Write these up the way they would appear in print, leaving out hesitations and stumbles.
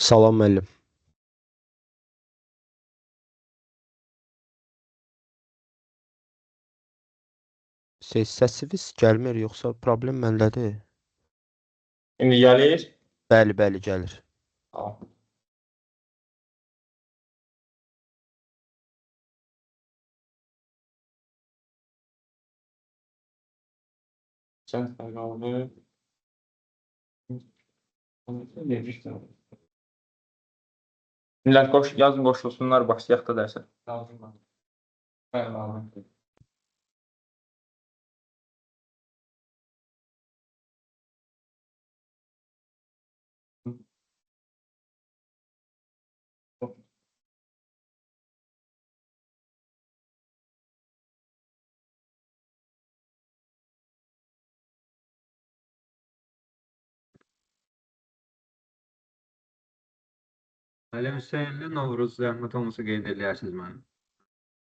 Salam müəllim. Səsiniz gəlmir, yoxsa problem məndədir? İndi gəlir. Bəli, bəli, gəlir. Tamam. Sen kaldı. Millət yazın qoşulsunlar, başlayaq da dərsə. Lazım. Bəli, lazım. Müəllim Hüseynli Novruz zəhmət olmasa qeyd eləyərsiniz mənim.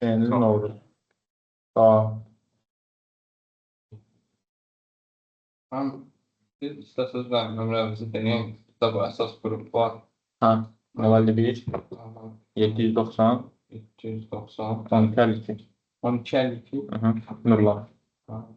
Beğendiniz Sağ mi ol. oldu? Tamam. Siz isterseniz ben numaramızı deneyeyim. Tabi esas grup var. Ha, Novalli 1, Tamam. 790, 790. 1252. 1252. Nurla. Tamam.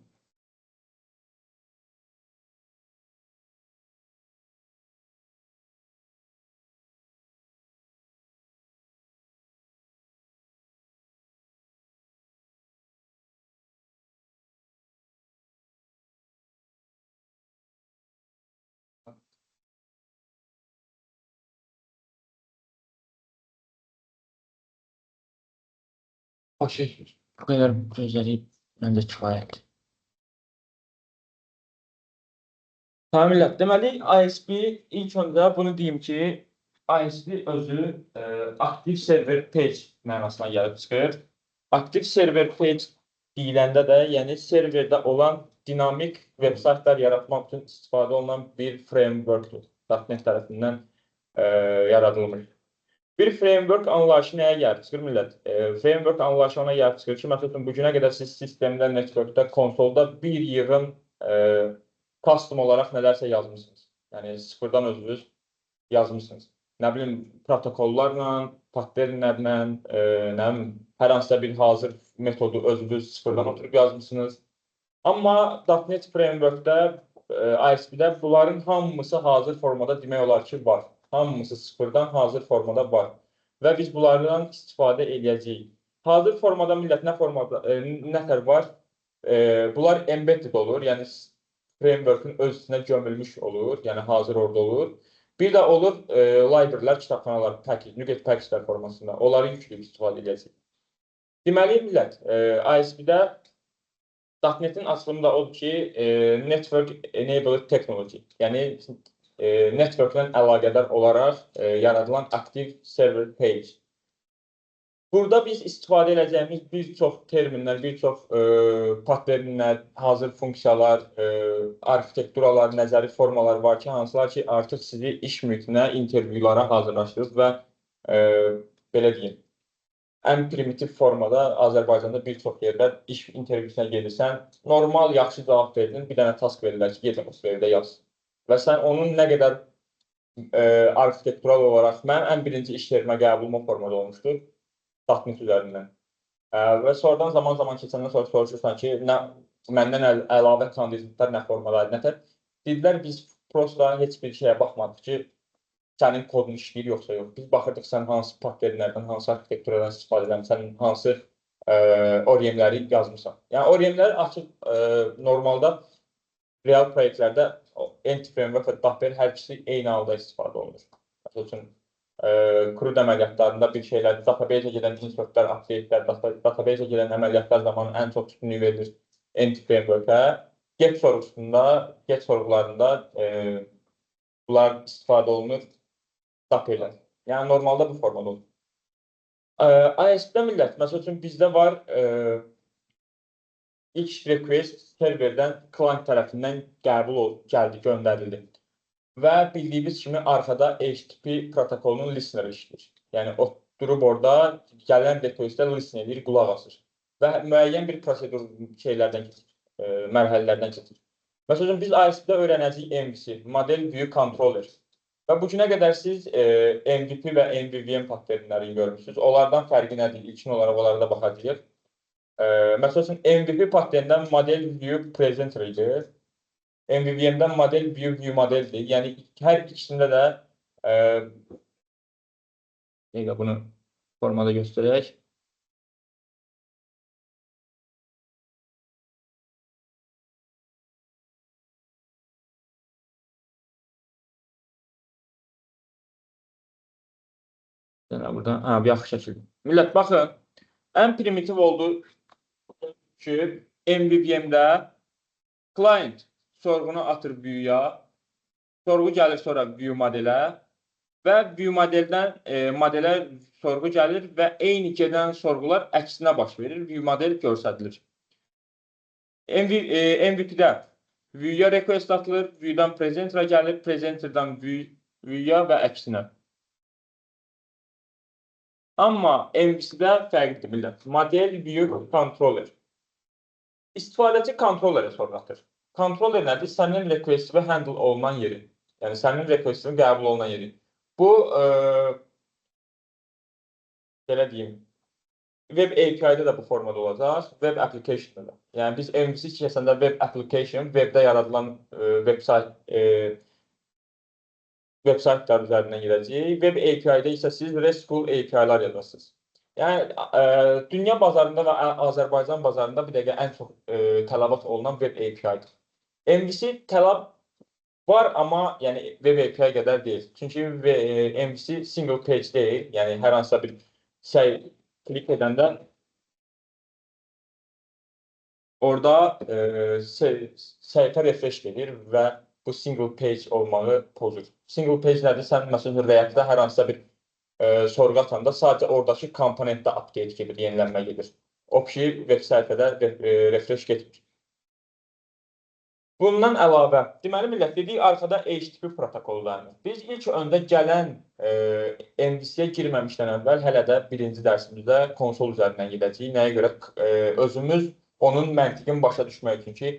Okey. Bu kadar gözleri bence kifayət. Tamam millət. Deməli, ISP ilk öncə bunu deyim ki, ISP özü aktiv server page mənasına gəlib çıxır. Aktiv server page deyiləndə də, yəni serverdə olan dinamik veb-saytlar yaratmaq üçün istifadə olunan bir frameworkdur. .NET tərəfindən yaradılmış. Bir framework anlayışı nəyə gəlib çıxır millət? Framework anlayışı ona gəlib çıxır ki, məsələn, bu günə qədər siz sistemdə, networkdə, konsolda bir yığın custom olaraq nələrsə yazmışsınız. Yəni, sıfırdan özünüz yazmışsınız. Nə bilim, protokollarla, patternlərlə, nə bilim, hər hansısa bir hazır metodu özünüz sıfırdan oturub yazmışsınız. Amma .NET Framework'də, ISP-də bunların hamısı hazır formada demək olar ki, var. Hamısı sıfırdan hazır formada var. Və biz bunlardan istifadə edəcəyik. Hazır formada millət nətər var? Bunlar embedded olur, yəni framework'ün öz içində gömülmüş olur, yəni hazır orada olur. Bir də olur library'lər, kitabxanalar, NuGet package formasında. Onları yükləyib istifadə edəcəyik. Deməli, millət, ISP-də .NET-in açılımı da odur ki, Network Enabled Technology, yəni networklə əlaqədar olaraq yaradılan aktiv server page. Burada biz istifadə edəcəyimiz bir çox terminlər, bir çox patternlər, hazır funksiyalar, arxitekturalar, nəzəri formalar var ki, hansılar ki, artıq sizi iş mühitinə, intervyulara hazırlaşdırır və belə deyim, ən primitiv formada Azərbaycanda bir çox yerdə iş intervyusuna gedirsən, normal, yaxşı cavab verdin, bir dənə task verirlər ki, gedin o serverdə yaz. Və sən onun nə qədər arxitektural olaraq, mənim ən birinci iş yerimə qəbulum o formada olmuşdur, .NET üzərindən. Və sonradan zaman keçəndən sonra soruşursan ki, məndən əlavə kandidatlar nə formada, nətər? Dedilər, biz prosta heç bir şeyə baxmadıq ki, sənin kodun işləyir yoxsa yox. Biz baxırdıq, sən hansı patternlərdən, hansı arxitekturadan istifadə edirsən, hansı ORM-ləri yazmışsan. Yəni, ORM-ləri açıq normalda real proyektlərdə Entity Framework və Docker hər ikisi eyni halda istifadə olunur. Məsəl üçün, CRUD əməliyyatlarında bir şeylər, database-ə gedən insertlər, update-lər, database-ə gedən əməliyyatlar zamanı ən çox üstünlüyü verilir Entity Framework-ə. Get sorğularında bunlar istifadə olunur Docker-lə. Yəni, normalda bu formada olur. ISP-də millət, məsəl üçün, bizdə var ilk request serverdən client tərəfindən gəldi, göndərildi. Və bildiyimiz kimi arxada HTTP protokolunun listeneri işləyir. Yəni, o durub orada gələn requestə listen edir, qulaq asır. Və müəyyən bir prosedur şeylərdən keçir, mərhələlərdən keçir. Məsələn, biz ISP-də öyrənəcəyik MVC, Model View Controller. Və bu günə qədər siz MVP və MVVM paternlərini görmüsünüz. Onlardan fərqi nədir? İlkin olaraq onlara da baxacağıq. Məsəl üçün MVP paterndən model view presenter idi. MVVM-dən model view modeldir. Yəni hər ikisində də bunu formada göstərək. Buradan yaxşı şəkildə. Millət baxın, ən primitiv oldu ki, MVVM-də client sorğunu atır view-ya, sorğu gəlir sonra view modelə və view modeldən modelə sorğu gəlir və eyni gedən sorğular əksinə baş verir, view model göstərilir. MVP-də view-ya request atılır, view-dan presenter-a gəlir, presenter-dan view-ya və əksinə. Amma MVC-də fərqlidir, millət. Model view controller. İstifadəçi kontrollerə sorğu atır. Kontroller nədir? Sənin request-ı handle olunan yeri. Yəni, sənin request-ını qəbul olunan yeri. Bu, belə deyim, Web API-də da bu formada olacaq, Web Application-da da. Yəni, biz MVC keçəndə Web Application, webdə yaradılan websaytlar üzərindən gedəcəyik. Web API-də isə siz RESTful API-lar yazarsınız. Yəni, dünya bazarında və Azərbaycan bazarında bir dəqiqə ən çox tələbat olunan Web API-dir. MVC tələb var, amma yəni, Web API qədər deyil. Çünki MVC single page deyil. Yəni, hər hansısa bir şey klik edəndə orada səhifə refresh gedir və bu single page olmağı pozur. Single page nədir? Sən məsələn React-da hər hansısa bir sorğu atanda sadəcə oradakı komponentdə update gedir, yenilənmə gedir. O ki, web səhifədə refresh getmir. Bundan əlavə, deməli millət, dedik, arxada HTTP protokolu dayanır. Biz ilk öndə gələn MVC-yə girməmişdən əvvəl hələ də birinci dərsimizdə konsol üzərindən gedəcəyik. Nəyə görə? Özümüz onun məntiqini başa düşmək üçün ki,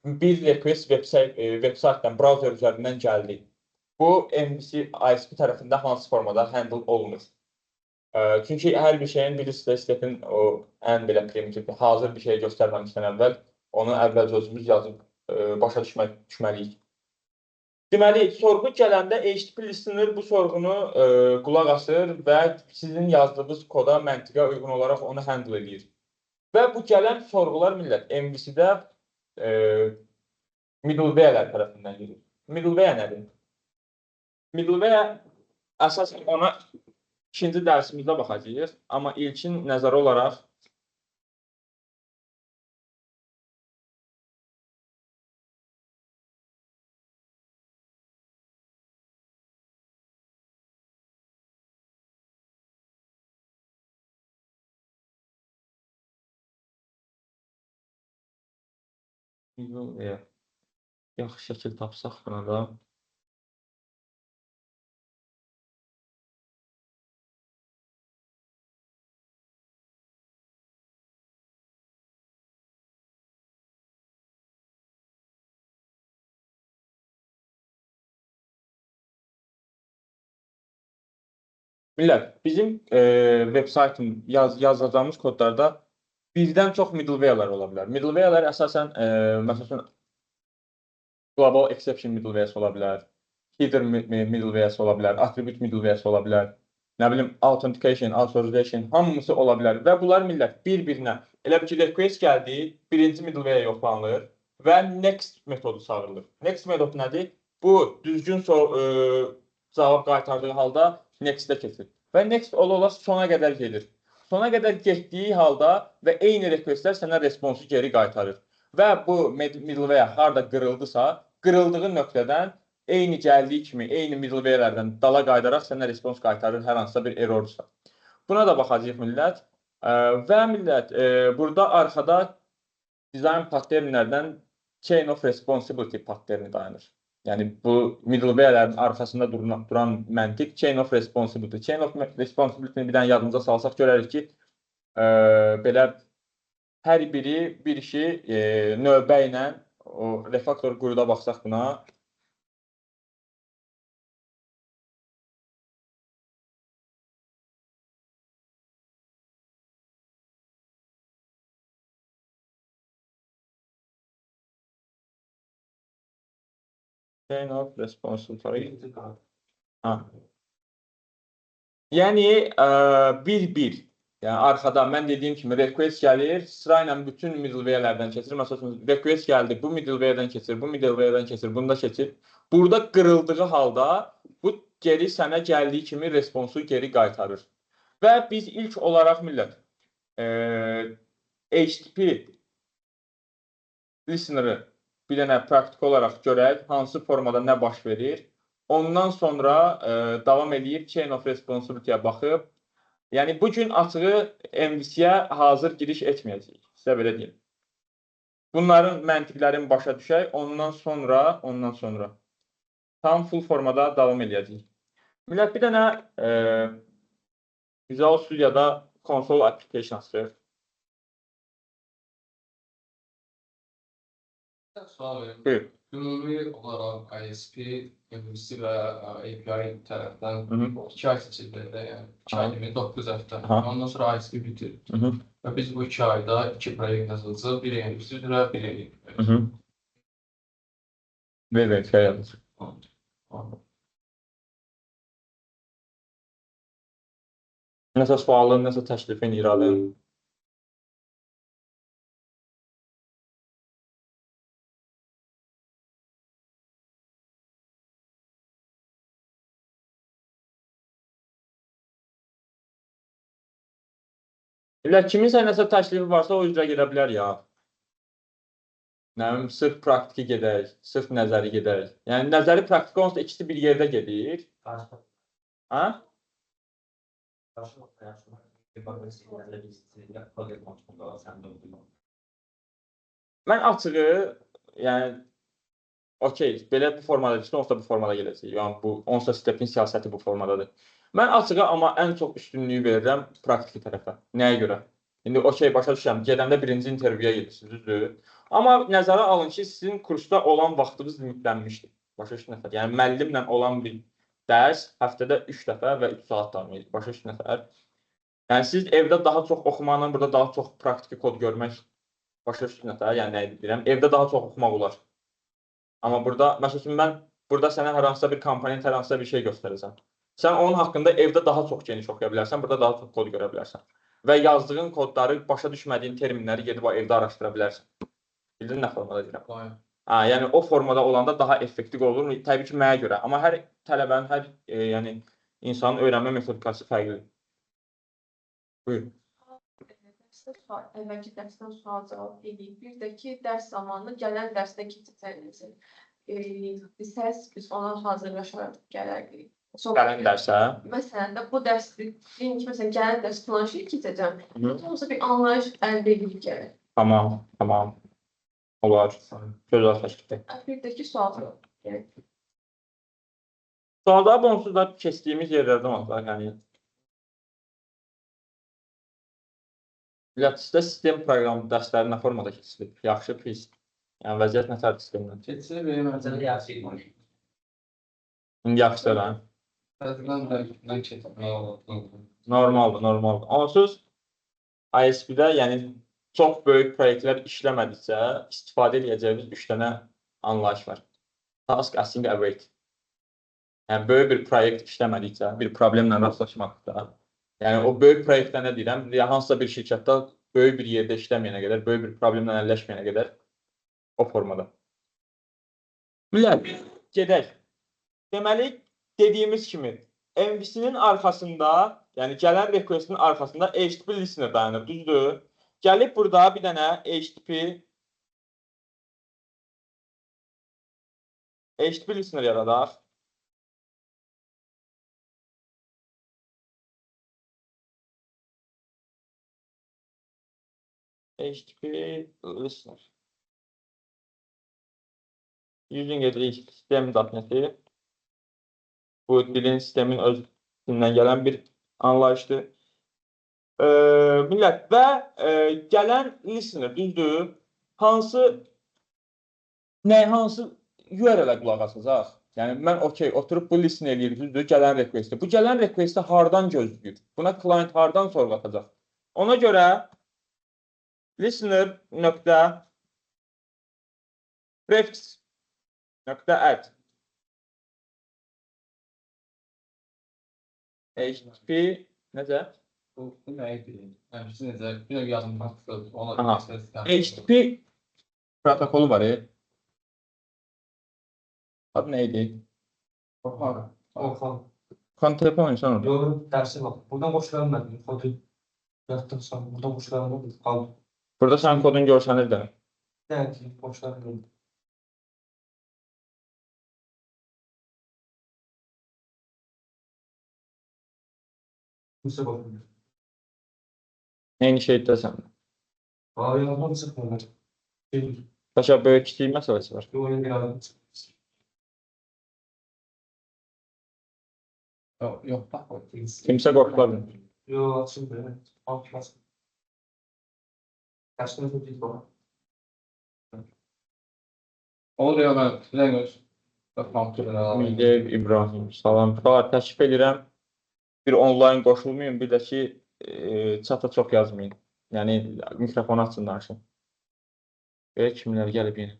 bir request websaytdan, browser üzərindən gəldi. Bu, MVC ISP tərəfində hansı formada handle olunur? Çünki hər bir şeyin bilirsiniz, stepin ən belə primitiv, hazır bir şey göstərməmişdən əvvəl onu əvvəlcə özümüz yazıb başa düşməliyik. Deməli, sorğu gələndə HTTP listener bu sorğunu qulaq asır və sizin yazdığınız koda məntiqə uyğun olaraq onu handle edir. Və bu gələn sorğular millət MVC-də middleware-lər tərəfindən gedir. Middleware nədir? Middleware əsasən ona ikinci dərsimizdə baxacağıq, amma ilkin nəzərə olaraq yaxşı şəkil tapsaq buna da. Millət, bizim websaytın yazacağımız kodlarda birdən çox middleware-lar ola bilər. Middleware-lar əsasən, məsələn, global exception middleware ola bilər, header middleware ola bilər, attribute middleware ola bilər, nə bilim, authentication, authorization, hamısı ola bilər. Və bunlar millət bir-birinə, elə bir ki, request gəldi, birinci middleware yoxlanılır və next metodu çağırılır. Next metod nədir? Bu, düzgün cavab qaytardığı halda next-ə keçir. Və next ola sona qədər gedir. Sona qədər getdiyi halda və eyni requestlər sənə responsu geri qaytarır. Və bu middleware harada qırıldısa, qırıldığı nöqtədən eyni gəldiyi kimi, eyni middleware-lərdən dala qayıdaraq sənə respons qaytarır hər hansısa bir errorsa. Buna da baxacağıq millət. Və millət, burada arxada design patternlərdən chain of responsibility patterni dayanır. Yəni, bu middleware-lərin arxasında duran məntiq chain of responsibility. Chain of responsibility-ni bir dənə yadımıza salsaq görərik ki, belə hər biri bir işi növbə ilə, o refaktor quruda baxsaq buna, Chain of responsibility. Ha. Yəni bir-bir. Yəni arxada mən dediyim kimi request gəlir, sırayla bütün middleware'lərdən keçir. Məsələn, request gəldi, bu middleware-dən keçir, bu middleware-dən keçir, bunda keçir. Burada qırıldığı halda bu geri sənə gəldiyi kimi responsu geri qaytarır. Və biz ilk olaraq millət HTTP listener-ı bir dənə praktik olaraq görək, hansı formada nə baş verir. Ondan sonra davam edib Chain of Responsibility-yə baxıb, yəni bugün açığı MVC-yə hazır giriş etməyəcəyik, sizə belə deyim. Bunların məntiqlərini başa düşək, ondan sonra tam full formada davam edəcəyik. Millət, bir dənə Visual Studio'da console application açırıq. Sual verin. Buyur. Ümumi olaraq ISP, MVC və API tərəfdən 2 ay seçildi, yəni 2 ay demək 9 həftə. Ondan sonra ISP bitir. Və biz bu 2 ayda 2 proyekt yazılacaq, bir MVC üzrə, bir API. Ver, yazılır. Nəsə sualın, nəsə təklifin iradə. İlla kiminsə nəsə təklifi varsa o üzrə gedə bilər ya. Nəvim, sırf praktiki gedək, sırf nəzəri gedək. Yəni nəzəri praktiki olsa ikisi bir yerdə gedir. Ha? Mən açığı, yəni okey, belə bu formada gedəcək, onsuz da bu formada gedəcək. Yəni bu onsuz stepin siyasəti bu formadadır. Mən açığı amma ən çox üstünlüyü verirəm praktiki tərəfə. Nəyə görə? İndi okey, başa düşürəm, gedəndə birinci intervyuya gedirsiniz, düzdür? Amma nəzərə alın ki, sizin kursda olan vaxtınız limitlənmişdir. Başa düşürəm. Yəni müəllimlə olan bir dərs həftədə 3 dəfə və 3 saat davam edir. Başa düşürəm. Yəni siz evdə daha çox oxumaqla, burada daha çox praktiki kod görmək, başa düşürəm. Yəni nə edirəm? Evdə daha çox oxumaq olar. Amma burada, məsələn, mən burada sənə hər hansısa bir komponent, hər hansısa bir şey göstərəcəm. Sən onun haqqında evdə daha çox geniş oxuya bilərsən, burada daha çox kod görə bilərsən. Və yazdığın kodları, başa düşmədiyin terminləri gedib evdə araşdıra bilərsən. Bildin nə formada deyirəm? Yəni o formada olanda daha effektiv olur. Təbii ki, mənə görə. Amma hər tələbənin, hər yəni insanın öyrənmə metodikası fərqlidir. Buyur. Əvvəlki dərsdən sual cavab edeyim. Bir də ki, dərs zamanı gələn dərsdə keçəcəyiniz biz ona hazırlaşarıq, gələrdik. Gələn dərsə? Məsələn də bu dərs, deyim ki, məsələn, gələn dərs filan şey keçəcəm. Olsa bir anlayış əldə edib gəlir. Tamam. Olar. Gözəl təklifdir. Bir də ki, sual cavab. Sualda onsuz da keçdiyimiz yerlərdən olacaq. Yəni sizdə sistem proqramı dərsləri nə formada keçilir? Yaxşı, pis. Yəni vəziyyət nətərdir sistemdən? Keçilir, benim məncəli yaxşı. İndi yaxşıdır, hə? Təzədən keçilir. Normaldır. Onsuz ISP-də yəni çox böyük proyektlər işləmədikcə istifadə edəcəyimiz 3 dənə anlayış var. Task, async, await. Yəni böyük bir proyekt işləmədikcə, bir problemlə rastlaşmaqda. Yəni o böyük proyektdə nə deyirəm? Hansısa bir şirkətdə böyük bir yerdə işləməyənə qədər, böyük bir problemlə əlləşməyənə qədər o formada. Millət, gedək. Deməli, dediyimiz kimi MVC-nin arxasında, yəni gələn request-in arxasında HTTP listener dayanır, düzdür? Gəlib burada bir dənə HTTP listener yaradaq. HTTP listener. Using edirik sistem.net'i. Bu dilin sistemin öz dilindən gələn bir anlayışdır. Millət və gələn listener, düzdür? Hansı URL-ə qulaq asacaq? Yəni mən okey, oturub bu listener eləyirik, düzdür? Gələn request-i. Bu gələn request-i hardan gözləyir? Buna client hardan sorğatacaq? Ona görə listener.prefix.add HTTP necə? Bu nə idi? Yəni siz necə bir növ yazım haqqıdır. Ona Aha. HTTP protokolu var. Adı neydi? Orxan. Kontrapon insan orada. Yolun dərsi var. Buradan boşlanmadım. Kodu yatdırsam, buradan boşlanmadım. Qaldım. Burada sənin kodun görsənir də. Yəni boşlanmadım. Kimsə baxmıyor. Eyni şeydəsən. Abi yandan çıxmıyorlar. Şey, Başa böyük kiçik məsələsi var. oyun yardım çıxmıyor. Yox, bax. Kimsə qorxula bilmir. Yo, açıldı. Evet. Altmasın. Dərsini tutayım bana. Olur ya mən Lengos kompüterdən alayım. Müjdeyev İbrahim. Salam. Xalar, təşrif edirəm. Bir onlayn qoşulmayın, bir də ki, çata çox yazmayın. Yəni, mikrofonu açın danışın. Belə kimlər gəlib yeni.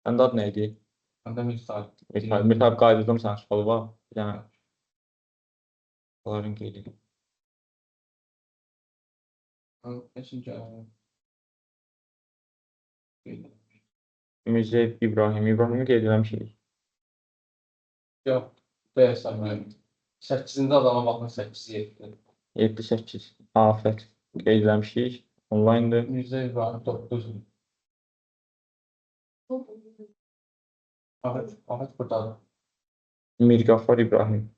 Səndə adı neydi? Məndə misal. Mirtab qaydırdım sən sualı var. Bir dənə. Onların qeyd edin. Neçinci Müjdeyev İbrahim. İbrahim'i qeyd eləmişik. Yox, deyəsən mən 8-ci adama baxın 8-7. 7-8. Afət. Qeyd eləmişik. Onlayndır. Müjdə İbrahim 9. Ahmet buradadır. Mirgafar İbrahim.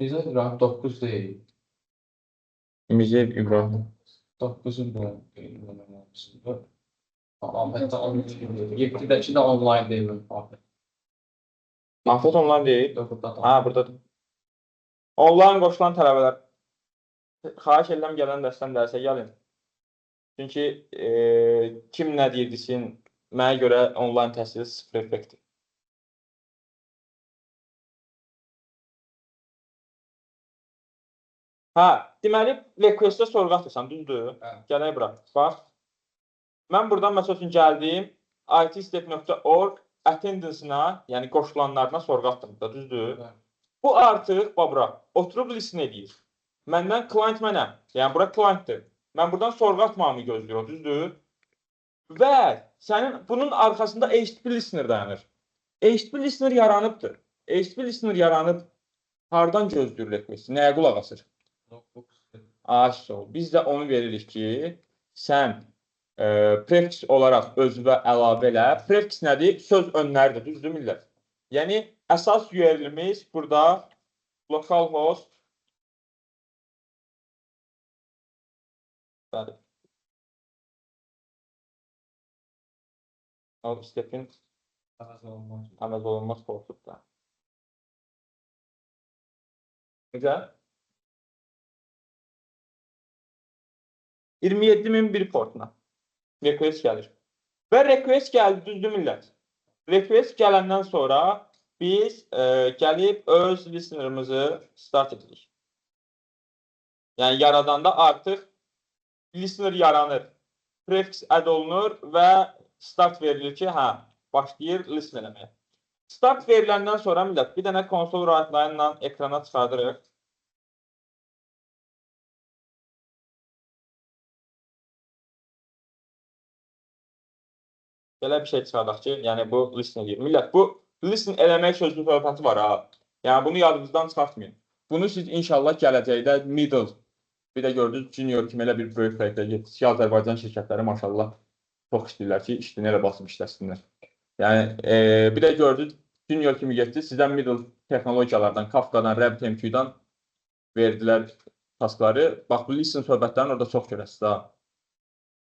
Müjdə İbrahim 9 deyil. Müjdeyev İbrahim. 9'un da Ahmet de 7'deki de online değil mi? Ahmet. Afət onlayn deyil. 9'da da. Ha, buradadır. Onlayn qoşulan tələbələr. Xahiş edirəm gələn dərsdən dərsə gəlin. Çünki kim nə deyir desin, mənə görə onlayn təhsili 0 effektiv. Ha, deməli, request-də sorğu atırsan, düzdür? Hə. Gələk bura. Bax. Mən buradan məsəl üçün gəldim, itstep.org attendance-na, yəni qoşulanlarına sorğu atdım da, düzdür? Hə. Bu artıq, bura, oturub listen edir. Məndən client mənəm, yəni bura clientdir. Mən buradan sorğu atmamı gözləyir, düzdür? Və sənin bunun arxasında HTTP listener dayanır. HTTP listener yaranıbdır. HTTP listener yaranıb hardan gözləyir request? Nəyə qulaq asır? Aşıq ol. Biz də onu veririk ki, sən prefix olaraq özünə əlavə elə. Prefix nədir? Söz önləridir, düzdür millət? Yəni, əsas URL-imiz burada localhost stepin əvəz olunmaz portda. Necə? 27.001 portuna request gəlir. Və request gəldi, düzdür millət? Request gələndən sonra biz gəlib öz listenerimizi start edirik. Yəni, yaradanda artıq listener yaranır. Prefix add olunur və start verilir ki, hə, başlayır listen eləməyə. Start veriləndən sonra millət, bir dənə console write-line ilə ekrana çıxardırıq. Belə bir şey çıxardaq ki, yəni bu listen edir. Millət, bu listen eləmək sözlü söhbəti var ha. Yəni bunu yadınızdan çıxartmayın. Bunu siz inşallah gələcəkdə middle, bir də gördünüz junior kimi elə bir böyük proyektə getdiniz ki, Azərbaycan şirkətləri maşallah çox istəyirlər ki, işini elə basıb işləsinlər. Yəni, bir də gördünüz junior kimi getdiniz, sizdən middle texnologiyalardan, Kafka'dan, RabbitMQ-dan verdilər taskları. Bax, bu listen söhbətlərini orada çox görəsiniz ha.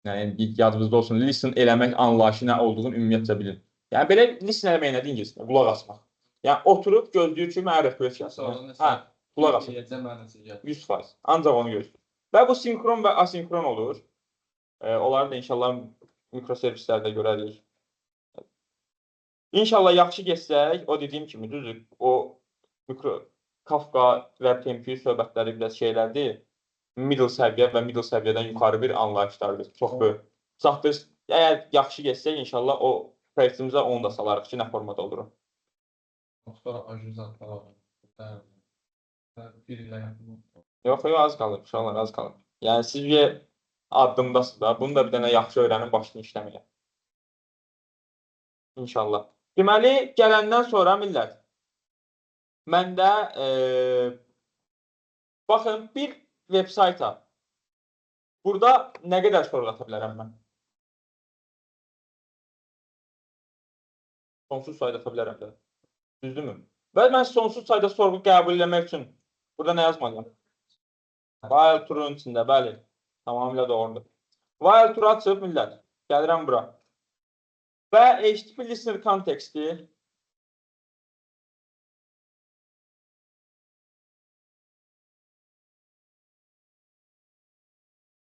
Yəni, yadınızda olsun, listen eləmək anlayışı nə olduğunu ümumiyyətcə bilin. Yəni, belə listen eləmək nədir ingiliscə? Qulaq asmaq. Yəni, oturub gözləyir ki, mənə request gəlsin. Hə, qulaq asın. 100%. Ancaq onu gözləyir. Və bu sinkron və asinkron olur. Onları da inşallah mikroservislərdə görərik. İnşallah yaxşı geçsək, o dediyim kimi, düzdür, o Kafka, RabbitMQ söhbətləri biraz şeylərdir. Middle səviyyə və middle səviyyədən yuxarı bir anlayışlardır. Çox böyük. Saxdır, əgər yaxşı geçsək, inşallah o proyektimizə onu da salarıq ki, nə formada olur. bir ilə yaxın. Yox, yox, az qalır, uşaqlar, az qalır. Yəni, siz bir addımdasınız da, bunu da bir dənə yaxşı öyrənin, başlayın işləməyə. İnşallah. Deməli, gələndən sonra millət, məndə, baxın, bir veb-sayta, burada nə qədər sorğulata bilərəm mən? Sonsuz sayda ata bilərəm də. Düzdürmü? Və mən sonsuz sayda sorğu qəbul etmək üçün burada nə yazmalıyam? While true-un içində, bəli. Tamamilə doğrudur. While true açıb millət. Gəlirəm bura. Və HTTP listener konteksti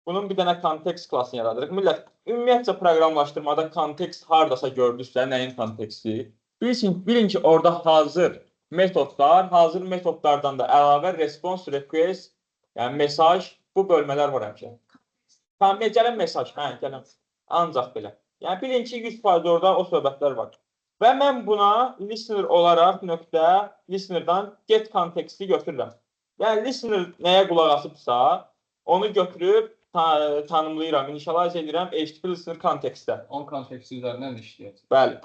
bunun bir dənə kontekst klassını yaradırıq. Millət, ümumiyyətcə proqramlaşdırmada kontekst hardasa gördünüzsə, nəyin konteksti? Bilin ki, orada hazır metodlar, hazır metodlardan da əlavə response, request, yəni mesaj, bu bölmələr var həmişə. Gələn mesaj, gələn. Ancaq belə. Yəni, bilin ki, 100% orada o söhbətlər var. Və mən buna listener olaraq nöqtə listenerdan get konteksti götürürəm. Yəni, listener nəyə qulaq asıbsa, onu götürüb tanımlayıram, initialize edirəm HTTP listener kontekstdə. On konteksti üzərindən işləyəcək. Bəli.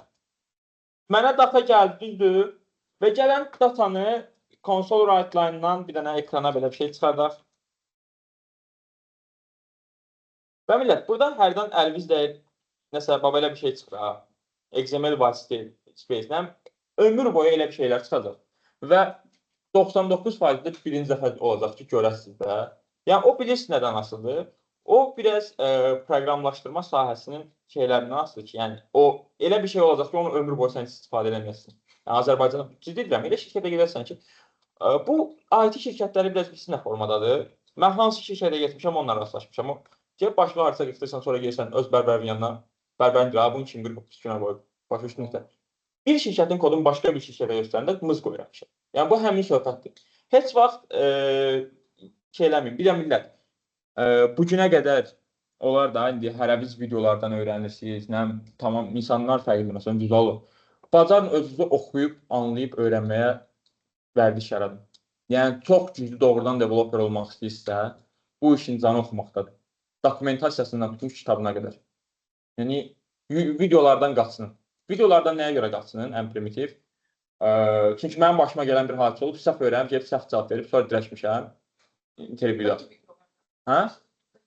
Mənə data gəldi, düzdür. Və gələn datanı console write line-dan bir dənə ekrana belə bir şey çıxardaq. Və millət, burada hərdən əlviz deyil, nəsə, belə bir şey çıxır. XML space-lə ömür boyu elə bir şeylər çıxacaq. Və 99%-də birinci dəfə olacaq ki, görəsiniz də. Yəni, o bilirsiniz nədən asılıdır? O, biraz proqramlaşdırma sahəsinin şeylərindən asılıdır ki, yəni, o elə bir şey olacaq ki, onu ömür boyu sən istifadə edəməyəsin. Yəni, Azərbaycanda ciddi deyirəm, elə şirkətə gedərsən ki, bu IT şirkətləri biraz bilsin nə formadadır. Mən hansı şirkətə getmişəm, onunla rastlaşmışam. Gəlib başqa harisa qıxdırsan, sonra gelirsən öz bərbərin yanına, bərbərin deyir, bunun kimi qırıb üstünə qoyub, başa üstünə. Bir şirkətin kodunu başqa bir şirkətə göstərəndə mız qoyuramışam. Yəni, bu həmin söhbətdir. Heç vaxt şey eləməyin, bir də millət, bu günə qədər onlar da indi hərəviz videolardan öyrənirsiniz, tamam, insanlar fərqli, məsələn, vizual olur. Bacarın özünüzü oxuyub, anlayıb, öyrənməyə vərdiş yaradın. Yəni, çox güclü doğrudan developer olmaq istəyirsə, bu işin canı oxumaqdadır. Dokumentasiyasından tutmuş kitabına qədər. Yəni, videolardan qaçsın. Videolardan nəyə görə qaçsın, ən primitiv? Çünki mənim başıma gələn bir hadisə olub, səhv öyrənib, gəlib səhv cavab verib, sonra dirəşmişəm intervyuda.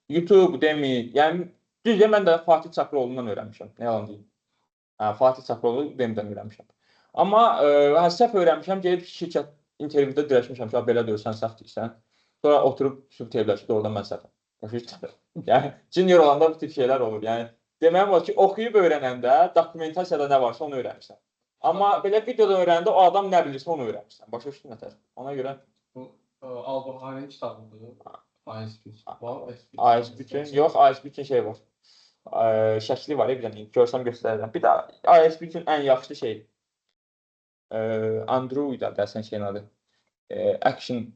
YouTube, demi, yəni, düzdür, mən də Fatih Çakıroğlu'ndan öyrənmişəm, nə yalan deyim. Fatih Çakıroğlu demidən öyrənmişəm. Amma səhv öyrənmişəm, gəlib şirkət intervyuda dirəşmişəm ki, belə deyirsən, səhv deyirsən. Sonra oturub sübut evlər ki, doğrudan mən səhvəm. Yəni, junior olanda bu tip şeylər olur. Yəni, deməyim var ki, oxuyub öyrənəndə dokumentasiyada nə varsa onu öyrənirsən. Amma belə videoda öyrənəndə o adam nə bilirsə onu öyrənirsən. Başa düşdün nətər? Ona görə... Bu, Al-Buxarinin kitabıdır. ISP. ISP üçün, yox, ISP üçün şey var. Şəkli var, bir dənə, görsəm göstərirəm. Bir də ISP üçün ən yaxşı şey, Android-da dərsən şeyin adı. Action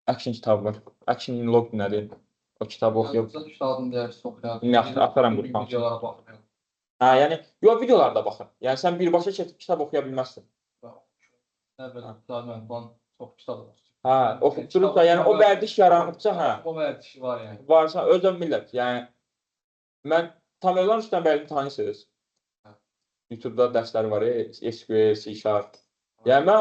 kitabı var. Action in log nədir? O kitabı oxuyub. Kitabın dərsi oxuyaq. Axtaram bu videolara baxmayaq. Yəni, yox, videolarda baxın. Yəni, sən birbaşa kitab oxuya bilməzsin. Əvvəl, zaten falan çox kitab var. Oxudurubsa, yəni, o vərdiş yaranıbsa, o vərdişi var, yəni. Varsa, özün millət, yəni, mən Tamerlan Üstən bəlini tanısınız. YouTube-da dərsləri var, SQL, C#. Yəni, mən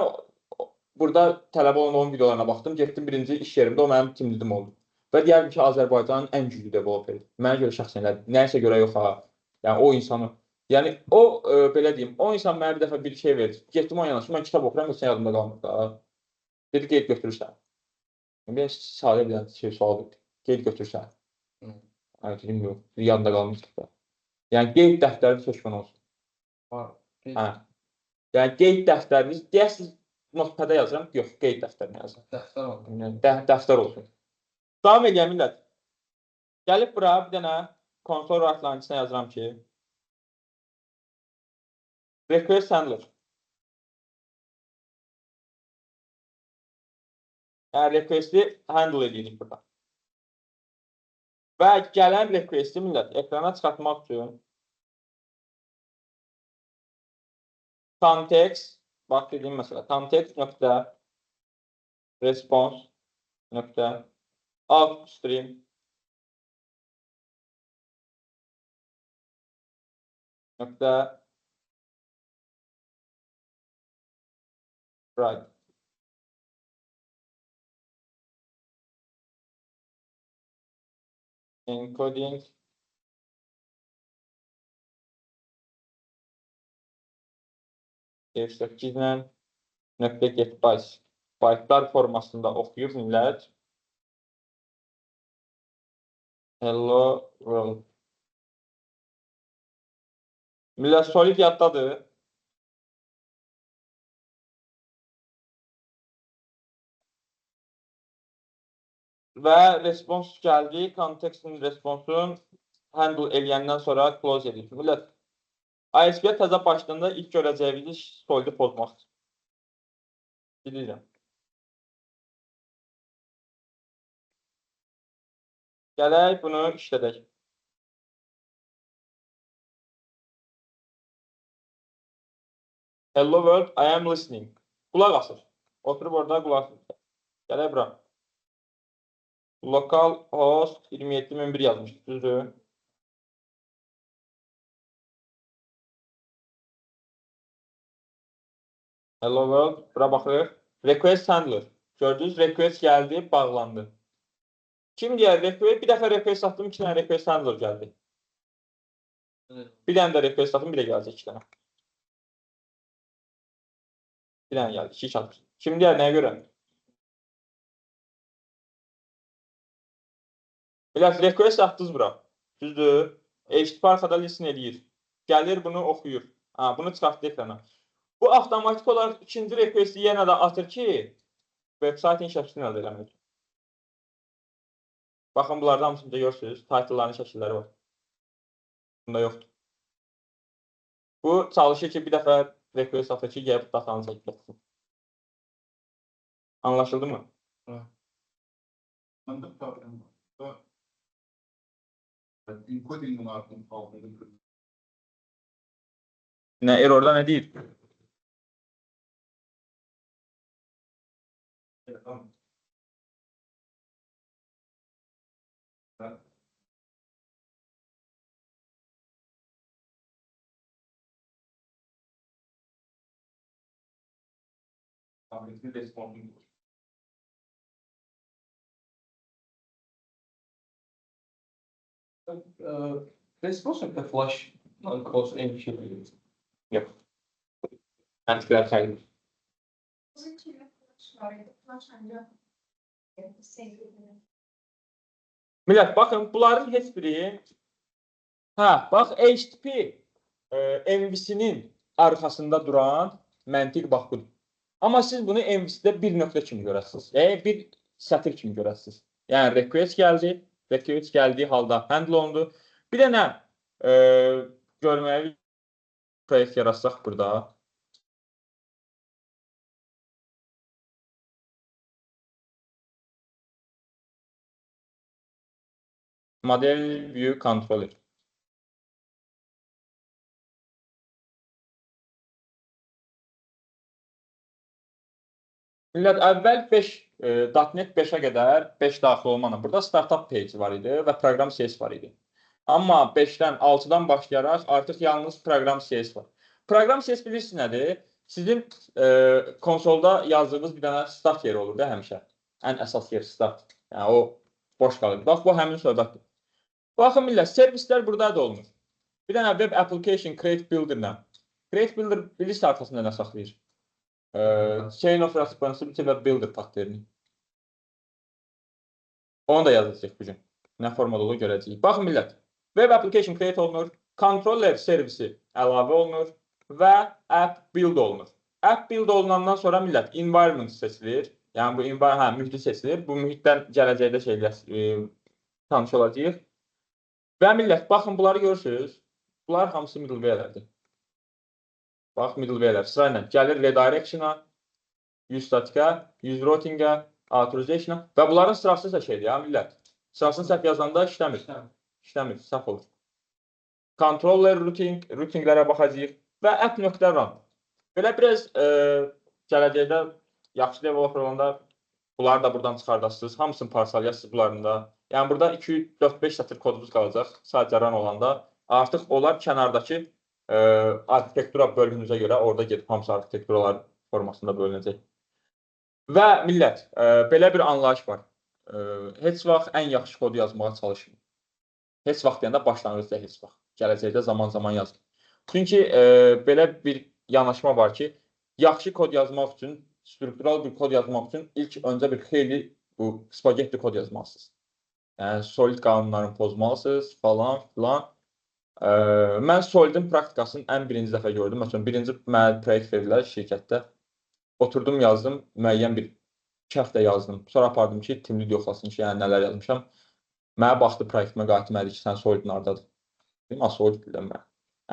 burada tələbə olan onun videolarına baxdım, getdim birinci iş yerimdə, o mənim team leadim oldu. Və deyərdim ki, Azərbaycanın ən güclü developeri. Mənə görə şəxsən elədir. Nəyəsə görə yox, yəni, o insanı. Yəni, o, belə deyim, o insan mənə bir dəfə bir şey verir. Getdim o yanaşım, mən kitab oxuram, heç yadımda qalmır da. Dedi, qeyd götürürsən. Bir sadə bir şey sual verdi. Qeyd götürürsən. Dedim, yox, yadımda qalmayacaq da. Yəni, qeyd dəftəriniz hökmən olsun. Var. Yəni, qeyd dəftəriniz, deyəsiniz, notepad-ə yazıram, yox, qeyd dəftərinə yazıram. Dəftər olsun. Dəftər olsun. Davam edəyəm, millət. Gəlib bura bir dənə console write-line içinə yazıram ki, request handler. Yəni, requesti handle edirik burada. Və gələn requesti, millət, ekrana çıxartmaq üçün context, bax dediyim məsələ, context nöqtə response nöqtə outstream nöqtə write. Encoding F8 ilə nöqtə get bytes. Bytelar formasında oxuyub millət. Hello world. Millət solid yaddadır. Və response gəldi. Kontekstin responsun handle eləyəndən sonra close edilir. Millət, ISP-yə təzə başladığında ilk görəcəyiniz solidi pozmaq. Bilirəm. Gələk bunu işlədək. Hello world, I am listening. Qulaq asır. Oturub orada qulaq asır. Gələk bura. Local host 27001 yazmış. Düzdür. Hello world. Bura baxırıq. Request handler. Gördünüz, request gəldi, bağlandı. Kim deyər request? Bir dəfə request atdım, 2 dənə request handler gəldi. Bir dənə də request atdım, bir də gələcək 2 dənə. Bir dənə gəldi, 2 çatır. Kim deyər, nəyə görə? Bilək, request atdınız bura. Düzdür. HTTP arkada listen eləyir. Gəlir, bunu oxuyur. Bunu çıxartdı ekrana. Bu avtomatik olaraq ikinci requesti yenə də atır ki, website-in şəklini əldə eləmək. Baxın, bunlarda hamısında görürsünüz, title'ların şəkilləri var. Bunda yoxdur. Bu çalışır ki, bir dəfə request atır ki, gəlib datanı çəkib etsin. Anlaşıldı mı? Məndə problem var. Encoding artıq qaldı. Nə, errorda nə deyir? Response of the flash non-close any şey. Yox. Məntiqlər xəyir. Millət, baxın, bunların heç biri bax, HTTP MVC-nin arxasında duran məntiq bax budur. Amma siz bunu MVC-də bir nöqtə kimi görəsiniz. Bir sətir kimi görəsiniz. Yəni, request gəldiyi halda handle olundu. Bir dənə görməli proyekt yaratsaq burada. Model view controller. Millət, əvvəl .NET 5-ə qədər 5 daxil olmanla burada startup page var idi və program CS var idi. Amma 5-dən, 6-dan başlayaraq artıq yalnız program CS var. Program CS bilirsiniz nədir? Sizin konsolda yazdığınız bir dənə start yeri olur da həmişə. Ən əsas yer start. Yəni, o boş qalır. Bax, bu həmin söhbətdir. Baxın, millət, servislər burada da olmur. Bir dənə web application create builder-lə. Create builder bilirsiniz arxasında nə saxlayır? Chain of responsibility və builder patterni. Onu da yazacaq bu gün. Nə formada olur görəcəyik. Baxın, millət, web application create olunur, controller servisi əlavə olunur və app build olunur. App build olunandan sonra, millət, environment seçilir. Yəni, bu mühiti seçilir. Bu mühitdən gələcəkdə tanış olacaq. Və millət, baxın, bunları görürsünüz. Bunlar hamısı middleware'lərdir. Bax, middleware-lər sırayla gəlir redirection-a, use static-a, use routing-a, authorization-a və bunların sırası da şeydir, ya millət. Sırasını səhv yazanda işləmir. İşləmir, səhv olur. Controller routing-lərə baxacaq və app.run. Belə biraz gələcəkdə yaxşı developer olanda Bunları da buradan çıxardasınız. Hamısını parçalayasınız bunların da. Yəni burada 2-4-5 satır kodumuz qalacaq. Sadəcə run olanda. Artıq onlar kənardakı arxitektura bölümünüzə görə orada gedib hamısı arxitekturalar formasında bölünəcək. Və millət, belə bir anlayış var. Heç vaxt ən yaxşı kod yazmağa çalışmayın. Heç vaxt deyəndə başlanğıcda heç vaxt. Gələcəkdə zaman-zaman yazın. Çünki belə bir yanaşma var ki, yaxşı kod yazmaq üçün, struktural bir kod yazmaq üçün ilk öncə bir xeyli bu spagetti kod yazmalısınız. Yəni solid qanunlarını pozmalısınız falan filan. Mən Solidin praktikasını ən birinci dəfə gördüm. Məsələn, birinci mənə proyekt verdilər şirkətdə. Oturdum, yazdım, müəyyən bir 2 həftə yazdım. Sonra apardım ki, timlid yoxlasın ki, yəni nələr yazmışam. Mənə baxdı proyektimə qayıtmadı ki, sən Solidin hardadır? Dedim, Solid bilirəm mən.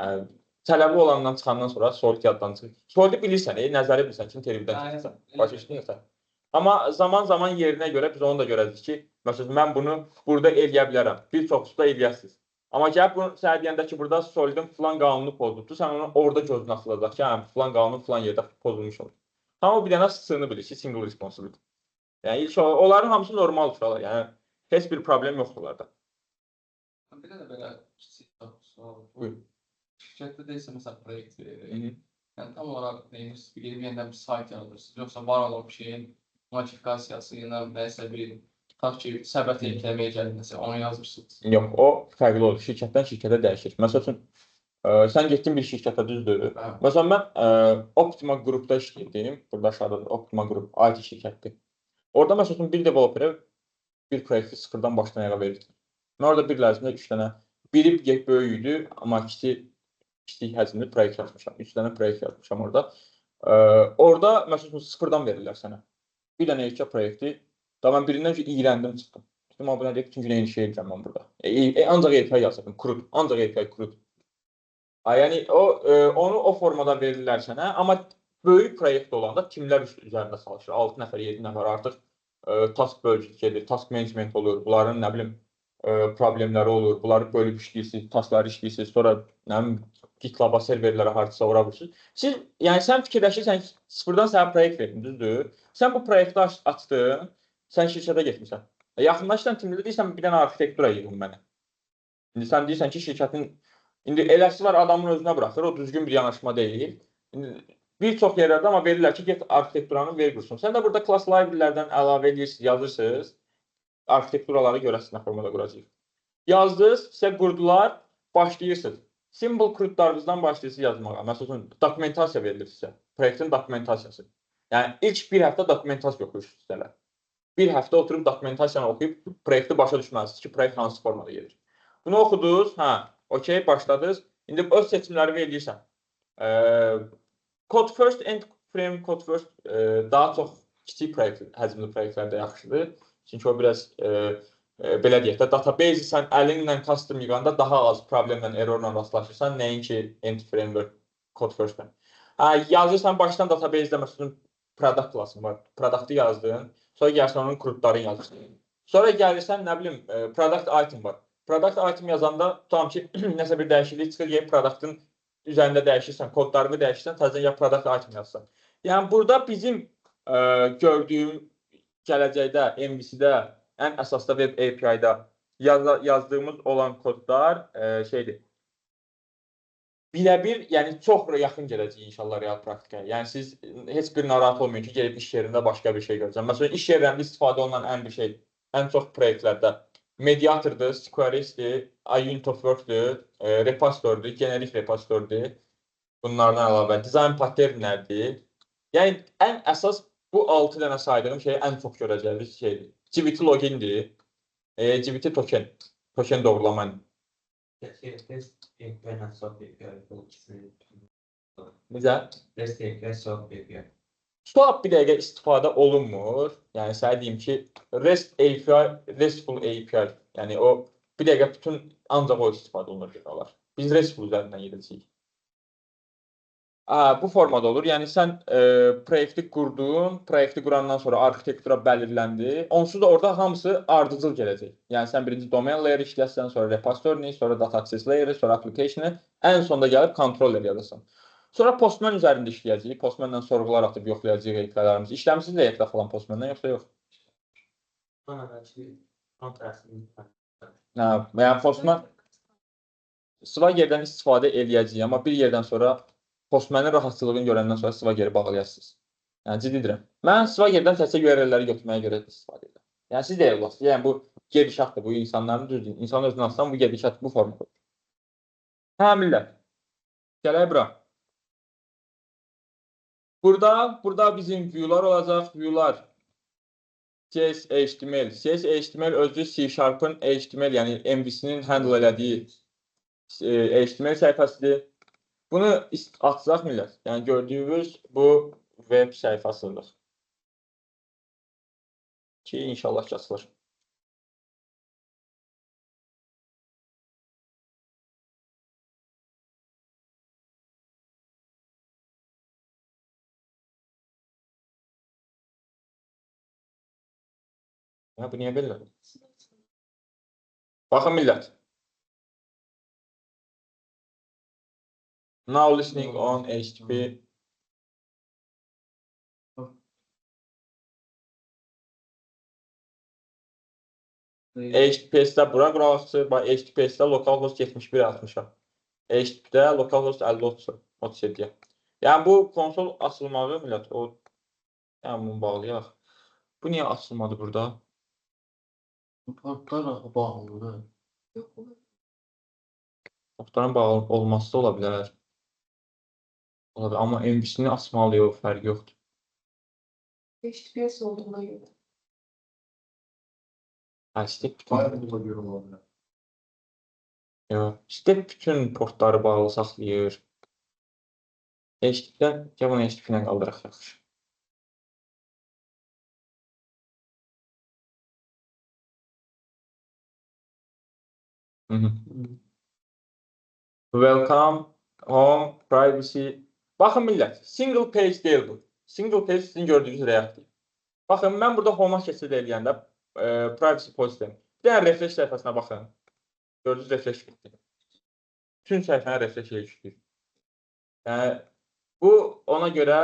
Yəni, tələbi olandan çıxandan sonra Solid yaddan çıxır. Solidi bilirsən, nəzəri bilirsən ki, intervyudan çıxırsan. Başa düşdünsə. Amma zaman-zaman yerinə görə biz onu da görəcəyik ki, məsələn, mən bunu burada eləyə bilərəm. Bir çoxusda eləyəsiniz. Amma gəlib bunu sənə deyəndə ki, burada Solidin filan qanunu pozulubdur, sən onu orada gözünə asılacaq ki, yəni filan qanun filan yerdə pozulmuş olur. Amma bir dənə sığını bilir ki, single responsibility. Yəni ilk onların hamısı normal uşaqlar. Yəni heç bir problem yoxdur onlarda. Bir də belə kiçik sual. Buyurun. Şirkətdə deyilsə məsələn proyekt verir. Yəni tam olaraq neyiniz, bir yenidən bir sayt yaradırsınız. Yoxsa var olan bir şeyin modifikasiyası ilə nəsə bir tutaq ki, səbət ekləməyə gəlinməsə, onu yazırsınız. Yox, o fərqli olur. Şirkətdən şirkətə dəyişir. Məsəl üçün, sən getdin bir şirkətə, düzdür. Məsələn, mən Optima qrupda işləyirdim. Burada aşağıdadır, Optima qrup, IT şirkətdir. Orada məsəl üçün bir developerə bir proyekti sıfırdan başdan ayağa verirdim. Mən orada bir lərzində 3 dənə, biri böyük idi, amma kiçik həcmli proyekt yazmışam. 3 dənə proyekt yazmışam orada. Orada məsəl üçün sıfırdan verirlər sənə. Bir dənə ilk proyekti. Da mən birindən iyrəndim çıxdım. Dedim, bu nə deyək, bütün gün eyni şey edəcəm mən burada. Ancaq API yazdım, kurut. Ancaq API kurut. Yəni, onu o formada verirlər sənə. Amma böyük proyekt olanda timlər üzərində çalışır. 6 nəfər, 7 nəfər artıq task bölgüsü gedir, task management olur. Bunların, nə bilim, problemləri olur. Bunları bölüb işləyirsiniz, taskları işləyirsiniz. Sonra, nə bilim, GitLab-a serverlərə hardasa ora vurursunuz. Siz, yəni sən fikirləşirsən ki, sıfırdan sənə proyekt verdin, düzdür? Sən bu proyekti açdın, sən şirkətə getmirsən. Yaxınlaşdan timdə deyirsən, bir dənə arxitektura yığın mənə. İndi sən deyirsən ki, şirkətin, indi eləsi var, adamın özünə buraxır, o düzgün bir yanaşma deyil. Bir çox yerlərdə amma verirlər ki, get arxitekturanı ver qursun. Sən də burada class library-lərdən əlavə edirsiniz, yazırsınız, arxitekturaları görəsiniz, nə formada quracaq. Yazdınız, sizə qurdular, başlayırsınız. Symbol kurutlarınızdan başlayırsınız yazmağa. Məsələn, dokumentasiya verilir sizə, proyektin dokumentasiyası. Yəni, ilk bir həftə dokumentasiya oxuyursunuz sizələr. Bir həftə oturub dokumentasiyanı oxuyub proyekti başa düşməlisiniz ki, proyekt hansı formada gedir. Bunu oxudunuz, okey, başladınız. İndi öz seçimləri verirsən. Code first, end frame code first daha çox kiçik həcmli proyektlərdə yaxşıdır. Çünki o biraz, belə deyək də, database sən əlinlə custom yığanda daha az problemlə, errorla rastlaşırsan, nəinki end framework code first-dən. Yazırsan, başdan database-də məsələn, product klasın var. Product'ı yazdın. Sonra gəlirsən onun kurutlarını yazırsan. Sonra gəlirsən, nə bilim, product item var. Product item yazanda tutam ki, nəsə bir dəyişiklik çıxır, gəlib product'ın üzərində dəyişirsən, kodlarını dəyişirsən, təzədən ya product item yazsan. Yəni, burada bizim gördüyüm gələcəkdə, MVC-də, ən əsasda web API-da yazdığımız olan kodlar şeydir. Bilə-bir, yəni çox yaxın gələcək inşallah real praktikaya. Yəni siz heç bir narahat olmayın ki, gəlib iş yerində başqa bir şey görəcəm. Məsələn, iş yerlərində istifadə olunan ən çox proyektlərdə mediatordur, Squares'dir, Unit of Work'dur, repositordur, generik repositordur. Bunlardan əlavə design patternlərdir. Yəni ən əsas bu 6 dənə saydığım şeyi ən çox görəcəyiniz şeydir. GBT logindir, GBT token, token doğrulama. Necə? Swap bir dəqiqə istifadə olunmur. Yəni sənə deyim ki, REST API, RESTful API. Yəni o bir dəqiqə bütün ancaq o istifadə olunur demələr. Biz RESTful üzərindən gedəcəyik. Bu formada olur. Yəni sən proyekti qurdun, proyekti qurandan sonra arxitektura bəlirləndi. Onsuz da orada hamısı ardıcıl gələcək. Yəni sən birinci domain layer işləsən, sonra repositorini, sonra data access layer'ı, sonra application'ı, ən sonda gəlib controller yazırsan. Sonra Postman üzərində işləyəcəyik. Postmanla sorğular atıb yoxlayacağıq API-lərimizi. İşləmisiniz də falan Postmandan yoxsa yox? Bana belki kontrasını. Hə, yəni Postman Swagger'dən istifadə eləyəcəyik, amma bir yerdən sonra Postman'ın rahatçılığını görəndən sonra Swagger'i bağlayasınız. Yəni ciddi deyirəm. Mən Swagger'dən təkcə URL-ləri götürməyə görə istifadə edirəm. Yəni siz də elə olasınız. Yəni bu gedişatdır, bu insanların düzdür. İnsanın özünü alsan bu gedişat bu formada. Hə millət. Gələk bura. Burada bizim view'lar olacaq. View'lar CS HTML. CS HTML özü C#'ın HTML, yəni MVC-nin handle elədiyi HTML səhifəsidir. Bunu açacaq millət. Yəni gördüyünüz bu web səhifəsidir. Ki inşallah açılır. Ya bu niyə belə? Baxın millət. Now listening on HTTP. HTTPS-də bura quraqçı, HTTPS-də localhost 7160-a. HTTP-də localhost 5037-yə. Yəni bu konsol açılmağı millət, yəni bunu bağlayaq. Bu niyə açılmadı burada? Portlar bağlıdır. Portların bağlı olması da ola bilər. Amma MVC-ni açmalıyıq, fərqi yoxdur. HTTPS olduğuna görə. Step bütün portları bağlı saxlayır. HTTP-dən, ya bunu HTTP-dən qaldıraq yaxşı. Welcome, home, privacy. Baxın millət, single page deyil bu. Single page sizin gördüyünüz React-dir. Baxın, mən burada home-a keçid eləyəndə privacy policy. Bir dənə refresh səhifəsinə baxın. Gördünüz, refresh getdi. Bütün səhifəni refresh eləyir. Yəni, bu ona görə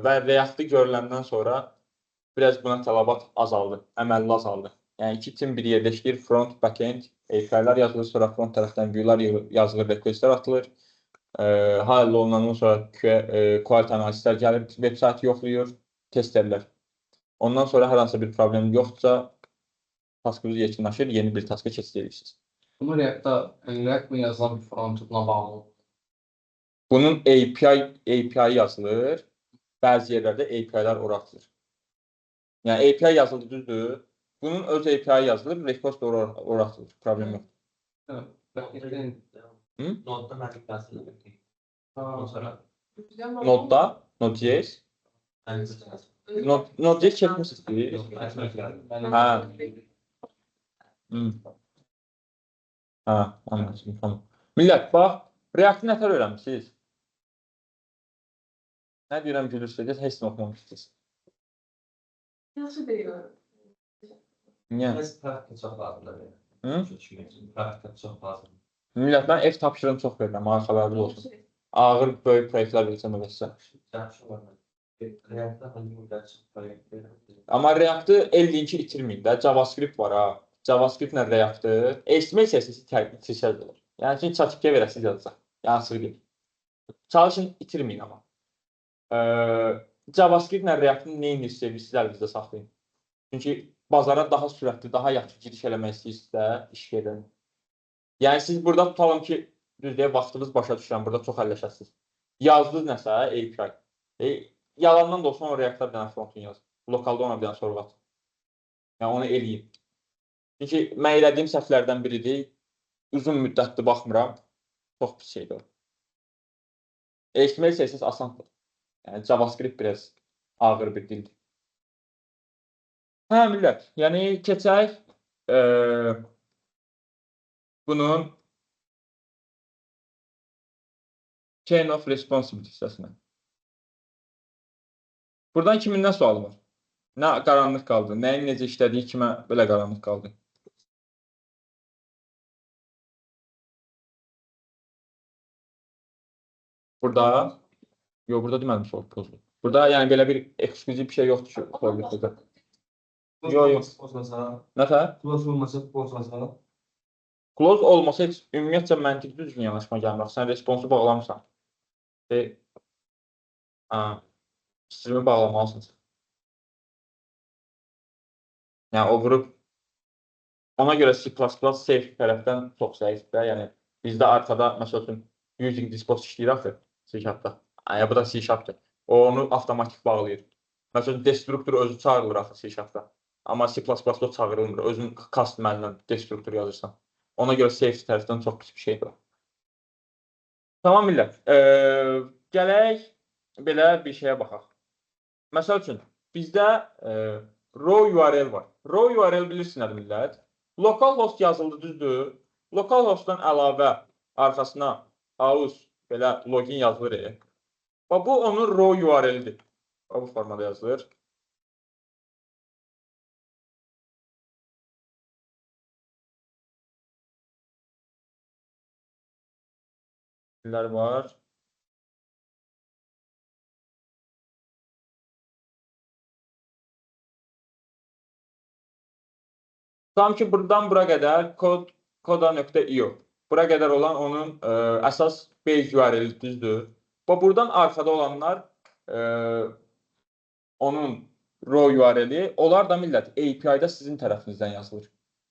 və React-ı görüləndən sonra biraz buna tələbat azaldı, əməlli azaldı. Yəni, iki tim bir yerdə işləyir, front, backend, API-lər yazılır, sonra front tərəfdən view'lar yazılır, request-lər atılır. Hal olunandan sonra quality analistlər gəlir, web saytı yoxlayır, test edirlər. Ondan sonra hər hansı bir problem yoxdursa, taskınız yekunlaşır, yeni bir taska keçid edirsiniz. Bunu React mi yazılan bir frontuna bağlı? Bunun API yazılır, bəzi yerlərdə API-lər ora atılır. Yəni API yazıldı, düzdür. Bunun öz API yazılır, request ora atılır, problem yox. Nodda mənim yazılır. Nodda, Node.js. Node.js çəkmişsiniz. Anladım, tamam. Millət, bax, React-ı nətər öyrənmişsiniz? Nə deyirəm, gülürsünüz, heç nə oxumamışsınız. Yaxşı deyirəm. Niyə? Praktika çox lazımdır. Praktika çox lazımdır. Millət, mən ev tapşırığını çox verirəm, xəbəriniz olsun. Ağır, böyük proyektlər verirəm eləsə. Yaxşı olur. React-da hangi burada çox proyekt verir? Amma React-ı el linki itirməyin də, JavaScript var ha. JavaScript ilə React-ı, HTML səsisi itirsəz olur. Yəni ki, çatıqya verəsiniz yazacaq. Yəni sığ deyil. Çalışın, itirməyin amma. JavaScript ilə React-ın neyini istəyirsiniz, əlinizdə saxlayın. Çünki bazara daha sürətli, daha yaxşı giriş eləmək istəyirsinizsə, iş gedən. Yəni siz burada tutalım ki, düzdür, vaxtınız başa düşürəm, burada çox əlləşəsiniz. Yazdınız nəsə, API. Yalandan da olsun, o React-da bir dənə frontun yazın. Lokalda ona bir dənə sorğu atın. Yəni onu eləyin. Çünki mən elədiyim səhvlərdən biridir. Uzun müddətli baxmıram. Çox pis şeydir o. HTML CSS asandır. Yəni JavaScript biraz ağır bir dildir. Hə, millət. Yəni keçək bunun chain of responsibility hissəsinə. Buradan kimin nə sualı var? Nə qaranlıq qaldı? Nəyin necə işlədiyi kimə belə qaranlıq qaldı? Burada yox, burada demədim soru pozulur. Burada yəni belə bir ekskluziv bir şey yoxdur ki, Yo. Pozmasa, Nətər? close olmasa pozmasa. Close olmasa heç ümumiyyətcə məntiqli düzgün yanaşma gəlmir. Sən responsu bağlamısan. Stream'i bağlamalısın. Yəni o vurub ona görə C++ safe tərəfdən çox zəifdir. Yəni bizdə arkada məsəl üçün using dispatch işləyir axı C#-da. Bu da C#-dır. O onu avtomatik bağlayır. Məsəl üçün destruktor özü çağırılır axı C#-da. Amma C++-da o çağırılmır. Özün cast məndən destruktor yazırsan. Ona görə safe tərəfdən çox pis bir şeydir. Tamam millət. Gələk belə bir şeyə baxaq. Məsəl üçün bizdə row URL var. Row URL bilirsin nədir millət? Localhost yazıldı, düzdür? Localhostdan əlavə arxasına aus belə login yazılır. Bu onun row URL-idir. Bu formada yazılır. Var. Tam ki buradan bura qədər koda.io. Bura qədər olan onun əsas base URL-i düzdür. Buradan arxada olanlar onun row URL-i. Onlar da millət API-da sizin tərəfinizdən yazılır.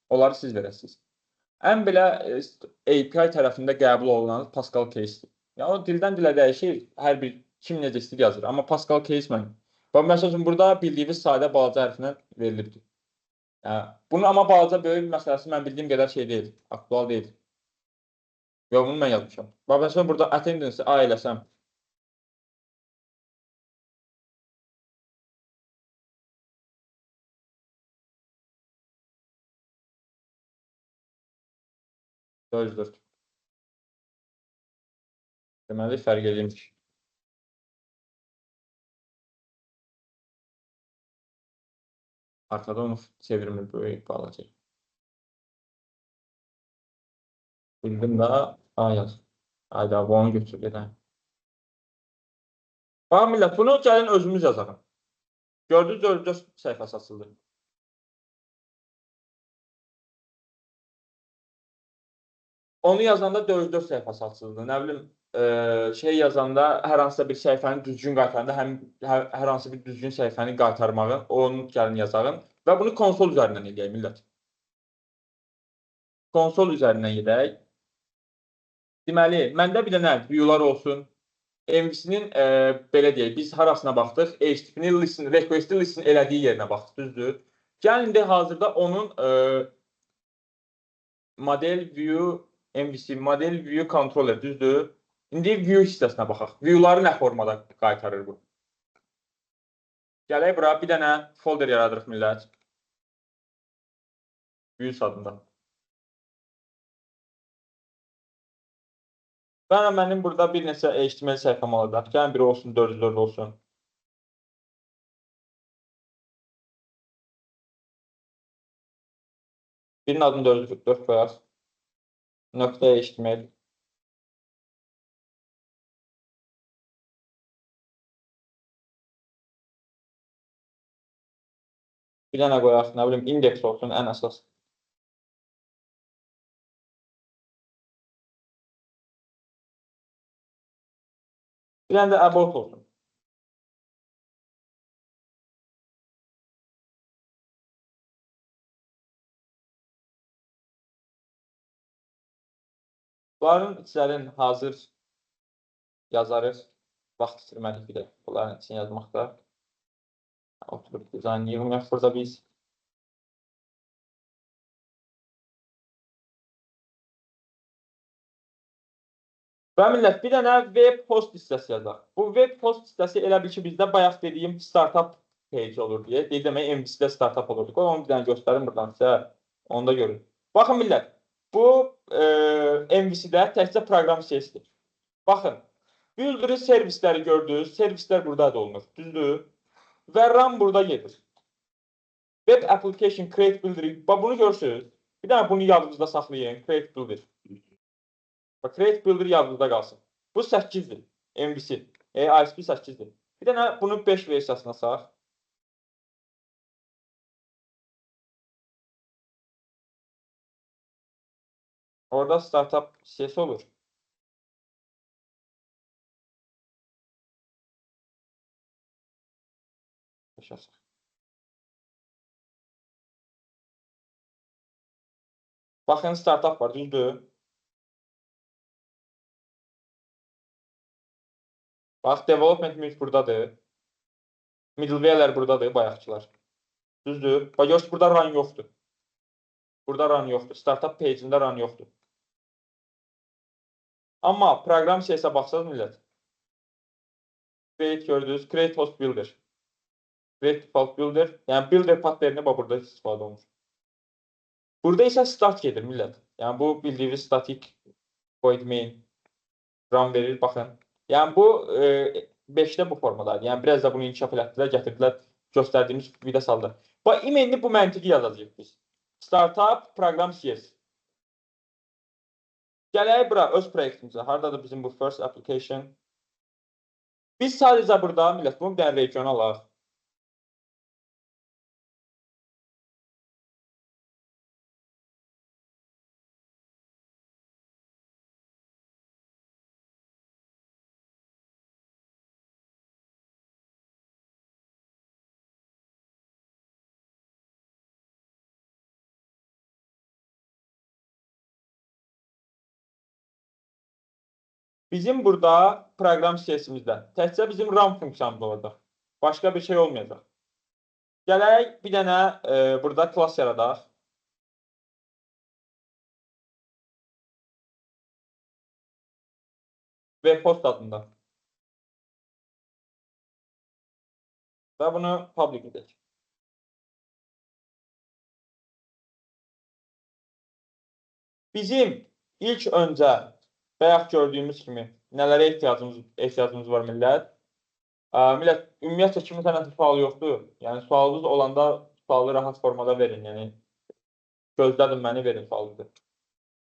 Onları siz verəsiniz. Ən belə API tərəfində qəbul olunan Pascal case-dir. Yəni o dildən dilə dəyişir, hər bir kim necə istəyir yazır. Amma Pascal case mən. Məsəl üçün burada bildiyiniz sadə balaca hərflə verilibdir. Bunun amma balaca böyük məsələsi mən bildiyim qədər şey deyil, aktual deyil. Yox, bunu mən yazmışam. Məsələn burada attendance-i A eləsəm. Düzdür. Deməli, fərq edilmiş. Arkada onu çevirmir böyük balaca. Bildim də A yaz. Ayda bu onu götür gedək. Bax millət, bunu gəlin özümüz yazalım. Gördünüz 4 səhifəsi açıldı. Onu yazanda 4 səhifəsi açıldı. Nə bilim, şey yazanda hər hansısa bir səhifəni düzgün qaytaranda hər hansı bir düzgün səhifəni qaytarmağın, onu gəlin yazağın və bunu konsol üzərindən edək millət. Konsol üzərindən edək. Deməli, məndə bir dənə view'lar olsun. MVC-nin belə deyək, biz harasına baxdıq? HTTP-ni request-i listen elədiyi yerinə baxdıq, düzdür? Gəlin də hazırda onun model view MVC, model view controller, düzdür? İndi view hissəsinə baxaq. View'ları nə formada qaytarır bu? Gələk bura bir dənə folder yaradırıq millət. Views adında. Mənim burada bir neçə HTML səhifəm olacaq. Gəlin biri olsun, 404 olsun. Birinin adını 404 qoyaq. .html. Bir dənə qoyaq, nə bilim, index olsun ən əsas. Bir dənə də about olsun. Bunların içlərin hazır yazarıq. Vaxt itirmədik bir də bunların için yazmaqda. Oturup dizayn yığmayaq burada biz. Və millət, bir dənə web host hissəsi yazaq. Bu web host hissəsi elə bil ki, bizdə bayaq dediyim startup page olur deyə. Demək, MVC-də startup olurdu. Onu bir dənə göstərim buradan sizə. Onu da görün. Baxın millət, bu MVC-də təkcə proqram hissəsidir. Baxın, builder servisləri gördünüz. Servislər burada da olunur. Düzdür? Və RAM burada gedir. Web application create builder. Bunu görürsünüz. Bir dənə bunu yadınızda saxlayın. Create builder. Create builder yadınızda qalsın. Bu 8-dir. MVC. ISP 8-dir. Bir dənə bunu 5 versiyasına sağ. Orada startup hissəsi olur. Yaşasın. Baxın, startup var, düzdür? Bax, development mülk buradadır. Middleware'lər buradadır, bayaqçılar. Düzdür? Bax, görürsünüz, burada run yoxdur. Burada run yoxdur. Startup page'ində run yoxdur. Amma proqram hissəsinə baxsaq, millət. Create gördünüz. Create host builder. Create default builder. Yəni, builder pattern'i burada istifadə olunur. Burada isə start gedir, millət. Yəni, bu bildiyiniz statik void main run verir, baxın. Yəni, bu 5-də bu formadadır. Yəni, biraz da bunu inkişaf elətdilər, gətirdilər, göstərdiyimiz vida saldı. Bax, emailini bu məntiqi yazacaq biz. Startup program CS. Gələk bura, öz proyektimizə. Haradadır bizim bu first application? Biz sadəcə burada, millət, bunu bir dənə region alaq. Bizim burada proqram CS-imizdə təkcə bizim run funksiyamız olacaq. Başqa bir şey olmayacaq. Gələk bir dənə burada class yaradaq. Webhost adında. Və bunu public edək. Bizim ilk öncə bayaq gördüyümüz kimi nələrə ehtiyacımız var millət? Millət, ümumiyyətlə kimin sənə sual yoxdur. Yəni, sualınız olanda sualı rahat formada verin. Yəni, gözlədim məni, verin sualınızı.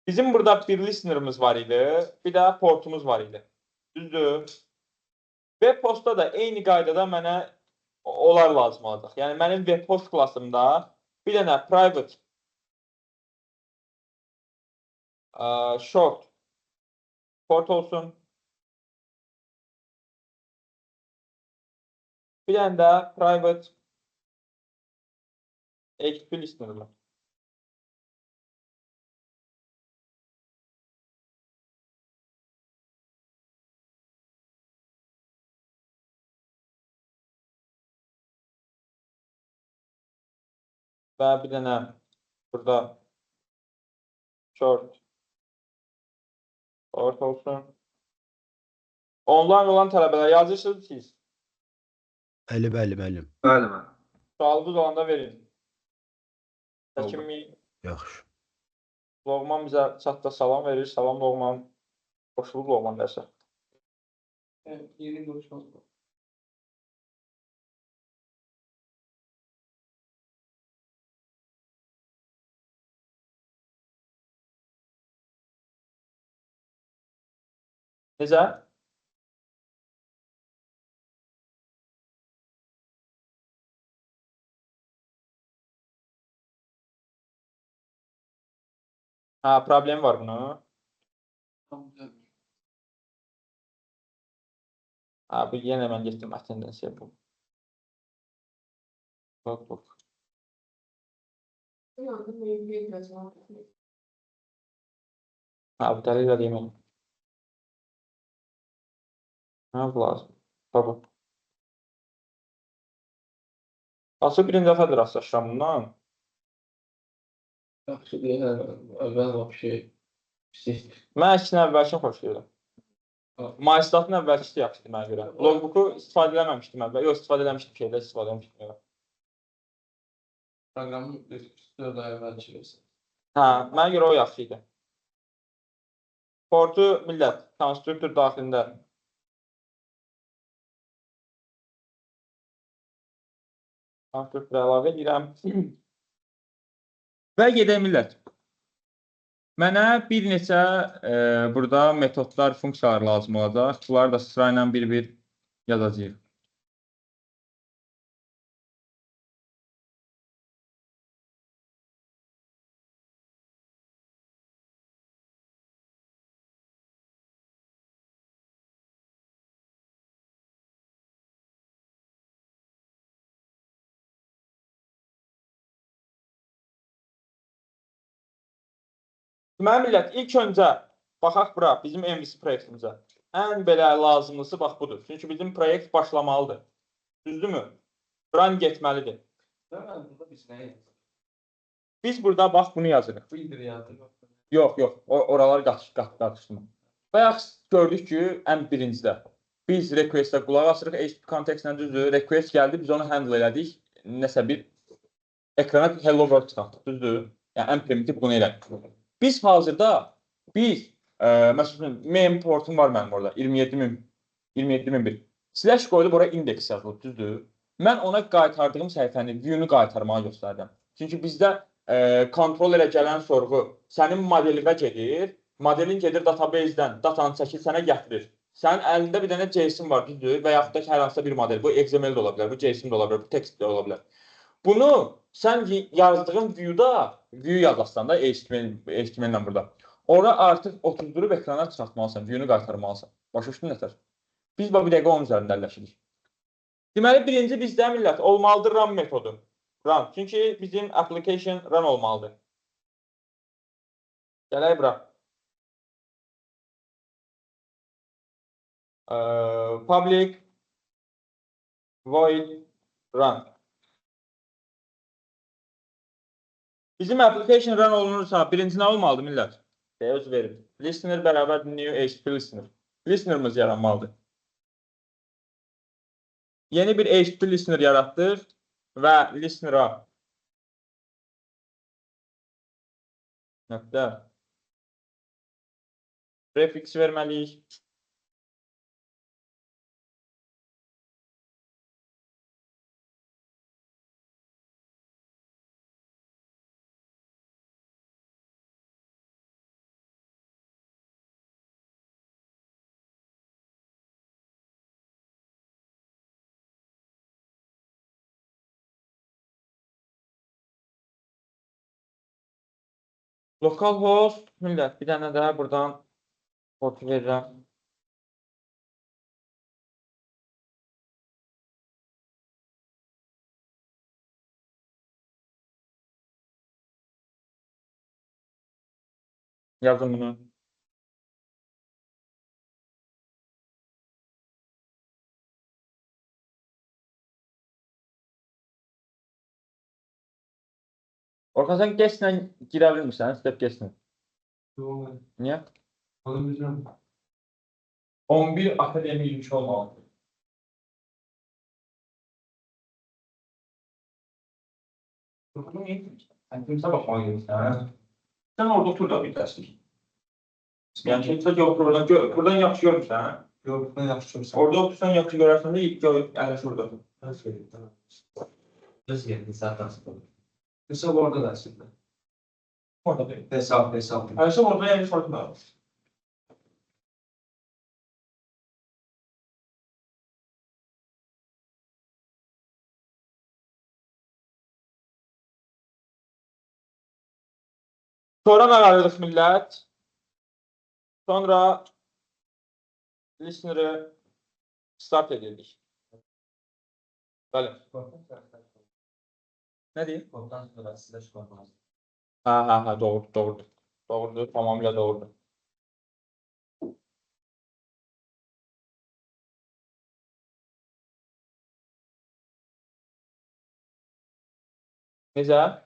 Bizim burada bir listenerimiz var idi, bir də portumuz var idi. Düzdür? Webhostda da eyni qaydada mənə onlar lazım olacaq. Yəni, mənim webhost klassımda bir dənə private short port olsun. Bir dənə də private HTTP listener var. Və bir dənə burada short port olsun. Online olan tələbələr yazırsınız siz. Bəli, bəli, bəli. Bəli, bəli. Sualınız olanda verin. Kimi Yaxşı. Loğman bizə chatda salam verir. Salam Loğman. Xoşluq Loğman dərsə. Yeni görüşmemiz var. Necə? Problem var bunu. Bu yenə mən getdim attendance yapım. Bak. Bu dəli deyim onu. Bu lazım. Baba. Asıl birinci dəfədir rastlaşıram bundan. Yaxşı deyil, əvvəl o şey pis. Mən ikisini əvvəlkini xoşlayıram. MyStatın əvvəlkisi yaxşıdır mənə görə. Logbook'u istifadə eləməmişdim əvvəl. Yox, istifadə eləmişdim şeydə, istifadə eləmişdim. Proqramın 4 ay əvvəlki versin. Mənə görə o yaxşı idi. Portu millət, konstruktor daxilində. Konstruktora əlavə edirəm. Və gedək millət. Mənə bir neçə burada metodlar, funksiyalar lazım olacaq. Bunları da sırayla bir-bir yazacağıq. Deməli millət, ilk öncə baxaq bura bizim MVC proyektimizə. Ən belə lazımlısı bax budur. Çünki bizim proyekt başlamalıdır. Düzdürmü? Run getməlidir. Deməli, burada biz nə yazırıq? Biz burada bax bunu yazırıq. Bu indir yazırıq. Yox, yox. Oraları qatışdırma. Bayaq gördük ki, ən birincidə biz request-ə qulaq asırıq, HTTP kontekstlə düzdür. Request gəldi, biz onu handle elədik. Nəsə bir ekrana hello world çıxartdıq, düzdür? Yəni ən primitiv bunu elədik. Biz hazırda məsələn main portum var mənim orada 27001. Slash qoyulub ora index yazılıb, düzdür? Mən ona qaytardığım səhifəni, view-nu qaytarmağı göstərdim. Çünki bizdə kontrol elə gələn sorğu sənin modelinə gedir, modelin gedir database-dən, datanı çəkir, sənə gətirir. Sənin əlində bir dənə JSON var, düzdür? Və yaxud da ki, hər hansısa bir model. Bu XML də ola bilər, bu JSON da ola bilər, bu text də ola bilər. Bunu sən yazdığın view-da, view yazasan da HTML-lə burada. Ora artıq oturdurub ekrana çıxartmalısan, view-nu qaytarmalısan. Başa düşdün nətər? Biz bir dəqiqə onun üzərində əlləşirik. Deməli, birinci bizdə millət olmalıdır run metodu. Run. Çünki bizim application run olmalıdır. Gələk bura. Public void run. Bizim application run olunursa birinci nə olmalıdır millət? Öz verim. Listener bərabər new HTTP listener. Listenerimiz yaranmalıdır. Yeni bir HTTP listener yaratdıq və listenera nöqtə prefix verməliyik. Localhost, millət, bir dənə də buradan port verirəm. Yazın bunu. Orxan, sən guestlə girə bilmirsən, step guestlə. Yox, Niyə? onu bilirəm. 11 akademi yük olmalıdır. Bunu niyə etmirsən? Sən kimsə baxmağa gelirsən. Sən orada otur da bir dərslik. Yəni kimsə ki, otur oradan, buradan yaxşı görmürsən. Yox, bunu yaxşı görürsən. Orada otursan yaxşı görərsən də, ələş orada. Öz yerini zaten sıkılır. Hesap orada da aslında. Orada deyil. Hesap. Ələş orada yəni sortuna. Sonra nə qalırdıq millət? Sonra listener'ı start edirdik. Bəli. Nə deyim? Ondan sonra slash koymalısın. Ha, doğrudur. Doğrudur, tamamilə doğrudur. Necə?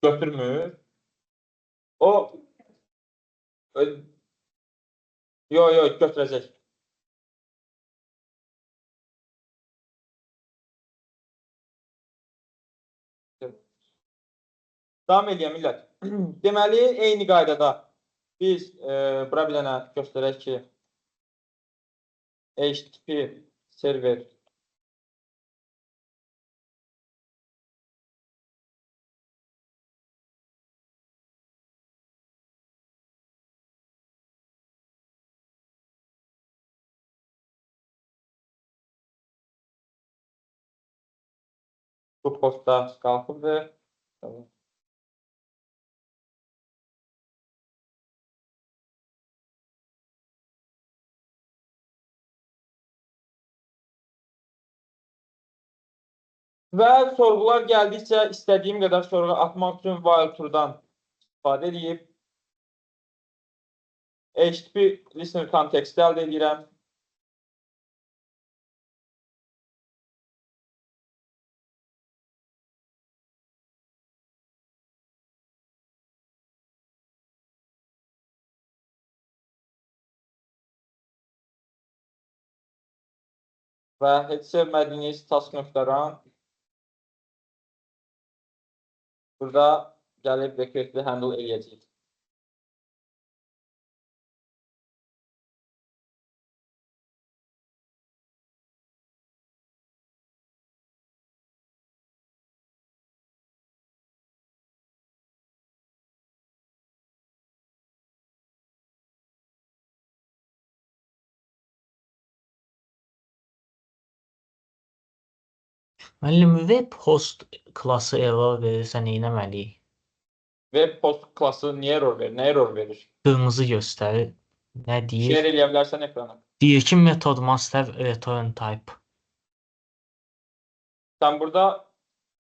Götürmür. O Yox, götürəcək. Davam edəyəm millət. Deməli, eyni qaydada biz bura bir dənə göstərək ki HTTP server bu postda qalxıbdır. Və sorğular gəldikcə istədiyim qədər sorğu atmaq üçün while true-dan istifadə edib HTTP listener konteksti əldə edirəm. Və heç sevmədiyiniz task.ran burada gəlib request-i handle eləyəcək. Müəllim, web host klası error verirsə nə etməliyik? Web post klası niyə error verir? Nə error verir? Qırmızı göstərir. Nə deyir? Share eləyə bilərsən ekrana. Deyir ki, method must have return type. Sən burada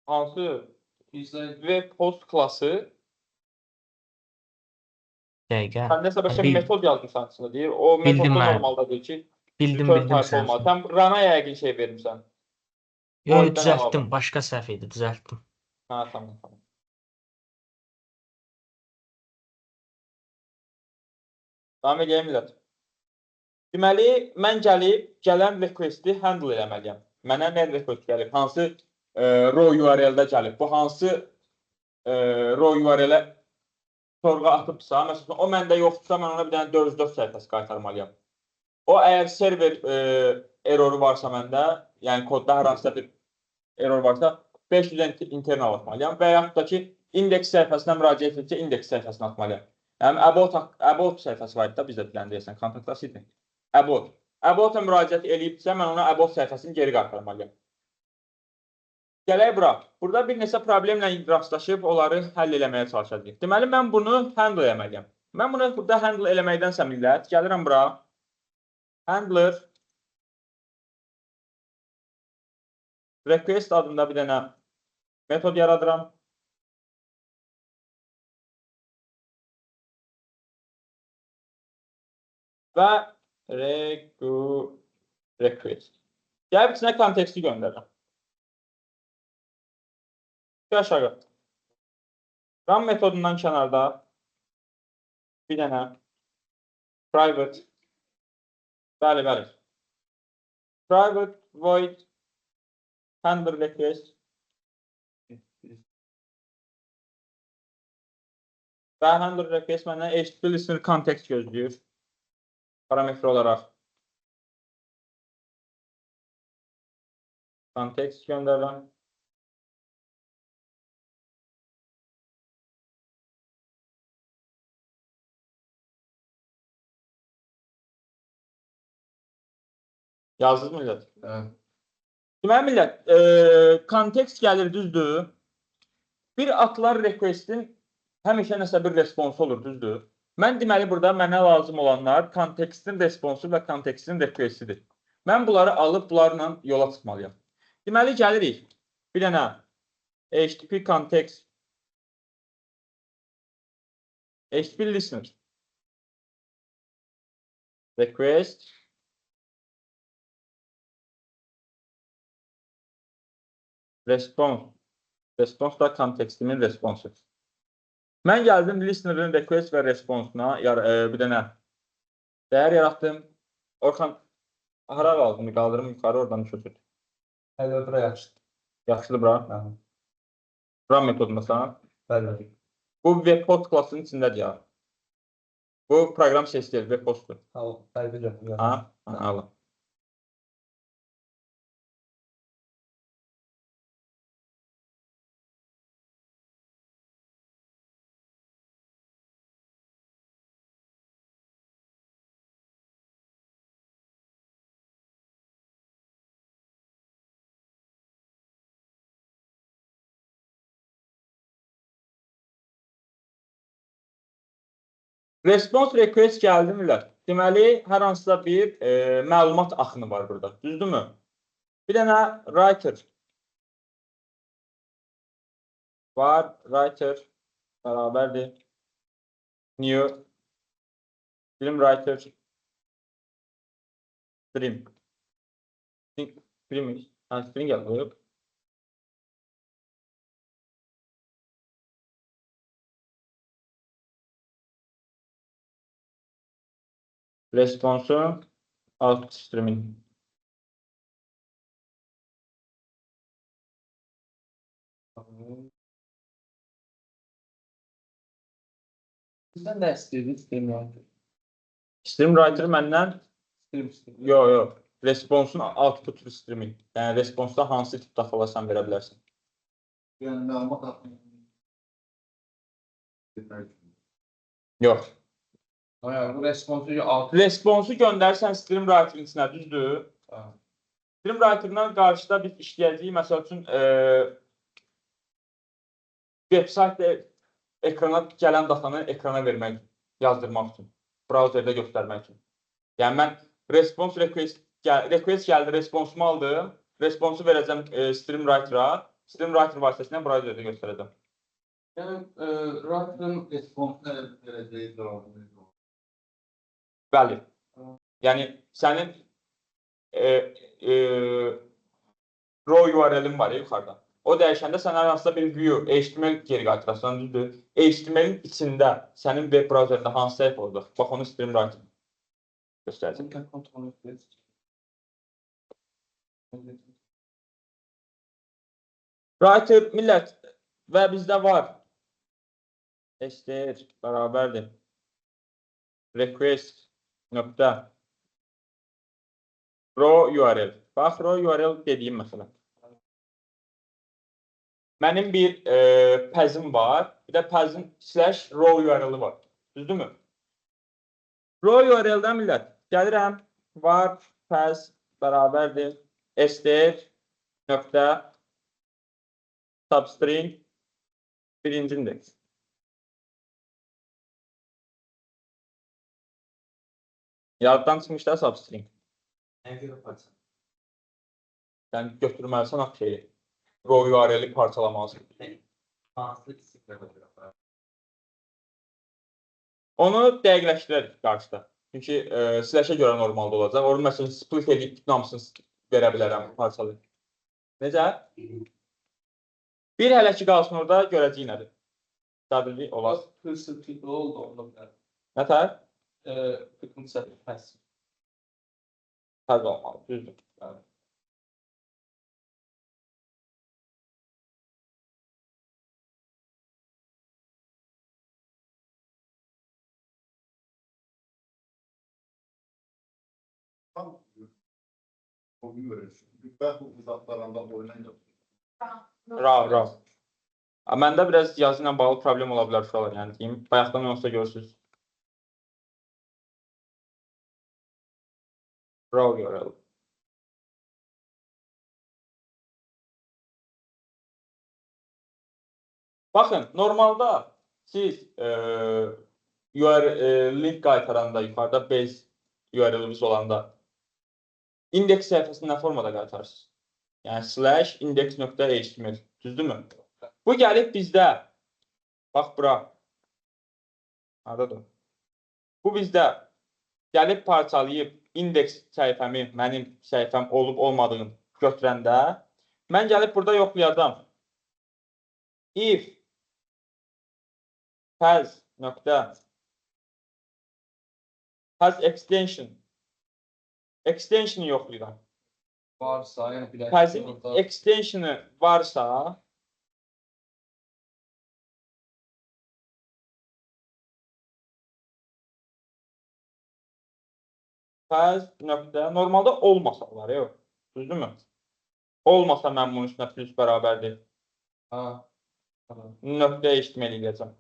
hansı web host klası Dəqiqə. sən nəsə başqa Bil- metod yazmışsan içində deyir. O Bildim metodda mən. normalda deyir ki, Bildim, return bildim type sən. olmalı. Sən rana yəqin şey vermişsən. Yox, Oyundan düzəltdim. əlavə. Başqa səhv idi, düzəltdim. Ha, tamam. Davam edəyəm millət. Deməli, mən gələn request-i handle eləməliyəm. Mənə nə request gəlib? Hansı row URL-də gəlib? Bu hansı row URL-ə sorğu atıbsa, məsələn, o məndə yoxdursa, mən ona bir dənə 404 səhifəsi qaytarmalıyam. O, əgər server erroru varsa məndə, yəni kodda hər hansısa bir error varsa, 500 internal atmalıyam və yaxud da ki, indeks səhifəsinə müraciət etsə, indeks səhifəsinə atmalıyam. Yəni, about səhifəsi var da, bizdə bilən deyəsən, kontaktlar idi. About-a müraciət edibsə, mən ona about səhifəsini geri qaytarmalıyam. Gələk bura. Burada bir neçə problemlə rastlaşıb, onları həll eləməyə çalışacağıq. Deməli, mən bunu handle eləməliyəm. Mən bunu burada handle eləməkdənsə millət, gəlirəm bura. Handler request adında bir dənə metod yaradıram. Və request. Gəlib içinə konteksti göndərirəm. Aşağı. Run metodundan kənarda bir dənə private bəli. Private void handler request və handler request məndən HTTP listener context gözləyir. Parametre olaraq context göndərirəm. Yazdınız millət? Deməli millət, kontekst gəlir, düzdür. Bir atılan request'in həmişə nəsə bir responsu olur, düzdür. Mən deməli burada mənə lazım olanlar kontekstin responsu və kontekstin requestidir. Mən bunları alıb bunlarla yola çıxmalıyam. Deməli gəlirik. Bir dənə HTTP context HTTP listener request response da kontekstimin responsu. Mən gəldim listener'ın request və responsuna bir dənə dəyər yaratdım. Orxan, hara qaldım? Qaldırım yuxarı, oradan düşürdüm. Hələ bura yaxşıdır. Yaxşıdır bura. Run metodunda sana. Bəli. Bu web host klasının içindədir ya. Bu proqram sesi deyil, web hostdur. Tamam, bəli bilirəm. Ha, alın. Response request gəldi millət. Deməli, hər hansısa bir məlumat axını var burada. Düzdürmü? Bir dənə writer var writer beraberdir. New stream writer stream. Stream. Ha, string yazılıyor. Response'u alt stream'in. Bizdən nə istəyirik? Streamwriter. Stream writer məndən Stream. yo. Response'un output stream'i. Yəni response'da hansı tip daxılasan verə bilərsən. Yəni məlumat Yox. Yəni bu responsu alt. Response'u göndərsən stream writer'ın içinə, düzdür? Ha. Stream writer'dan qarşıda biz işləyəcəyik, məsəl üçün websaytda ekrana gələn datanı ekrana vermək, yazdırmaq üçün, browserdə göstərmək üçün. Yəni mən response request gəldi, responsumu aldım, responsu verəcəm stream writer'a, stream writer vasitəsilə browserdə göstərəcəm. Yəni writer'ın responslar verəcəyi cavabını. Bəli. Yəni sənin row URL-in var ya yuxarıda. O dəyişəndə sən hər hansısa bir view, HTML geri qaytırırsan, düzdür? HTML-in içində sənin web browserdə hansı səhifə olacaq? Bax, onu stream writer göstərəcək. Writer, millət, və bizdə var. STR bərabərdir. Request nöqtə. Row URL. Bax, row URL dediyim məsələn. Mənim bir pəzim var, bir də pəzin /row URL-i var. Düzdürmü? Row URL-dən millət, gəlirəm, var, pəz, bərabərdir, str, nöqtə, substring, birinci indeks. Yaddan çıxmış da substring. Nəyə görə parça? Sən götürməlisən o şeyi. Row URL-i parçalamalısın. Hansı isimlərə görə? Onu dəqiqləşdirərik qarşıda. Çünki slash'ə görə normalda olacaq. Onu məsələn split edib hamısını verə bilərəm parçalayıb. Necə? Bir hələ ki qalsın orada görəcəyik nədir. Stabillik olar. Pırsıqlı oldu onda bilər. Nətər? Tıkıntı səfir pəs. Təz olmalı, düzdür. Oyun görürsün. Ben bu uzaklarında oynayınca. Rav. Məndə biraz yazı ilə bağlı problem ola bilər uşaqlar, yəni deyim. Bayaqdan yoxsa görürsünüz. Rav URL. Baxın, normalda siz link qaytaranda yuxarıda base URL-imiz olanda indeks səhifəsini nə formada qaytarırsınız? Yəni /index.html, düzdürmü? Bu gəlib bizdə, bax bura, haradadır? Bu bizdə gəlib parçalayıb indeks səhifəmi, mənim səhifəm olub olmadığını götürəndə, mən gəlib burada yoxlayacağım. If has extension. Extension'ı yoxlayıram. Varsa, yəni bilək. Fəzin extension'ı varsa, fəz nöqtə, normalda olmasa var, yox. Düzdürmü? Olmasa mən bunun üstünə plus bərabərdir. Ha. Nöqtə HTML edəcəm.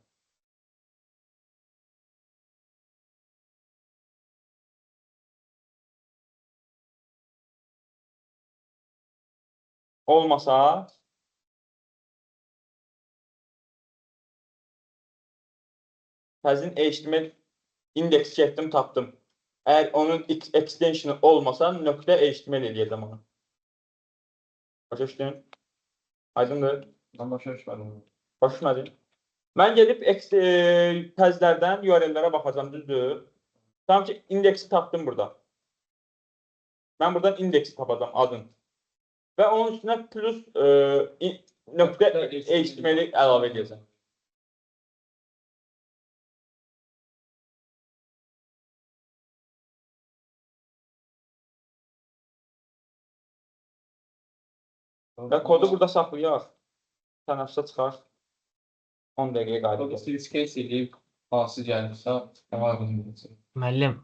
Olmasa fəzin HTML indeksi getdim, tapdım. Əgər onun extension'ı olmasa nöqtə HTML edəcəm onu. Başa düşdün? Aydındır? Mən başa düşmədim. Başmadı. Mən gedib təzlərdən URL-lərə baxacağam, düzdür? Tamam ki, indeksi tapdım burada. Mən buradan indeksi tapacağım, adın. Və onun üstünə plus nöqtə HTML-i əlavə edəcəm. Və kodu burada saxlayaq. Tənəffüsə çıxar. 10 dəqiqəyə qayıdıb. Switch case eləyib hansı gəlirsə, əlavə edəcək. Müəllim,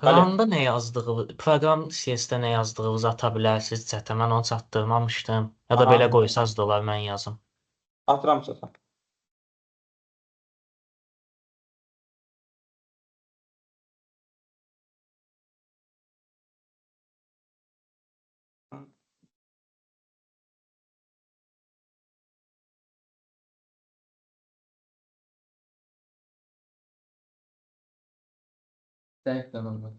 Bəli. RAMda nə yazdığı, proqram CS-də nə yazdığınızı ata bilərsiniz çətə. Mən onu çatdırmamışdım. Ya da Aha. belə qoysaz da olar, mən yazım. Atıram çata. Dəqiqdən olmadı.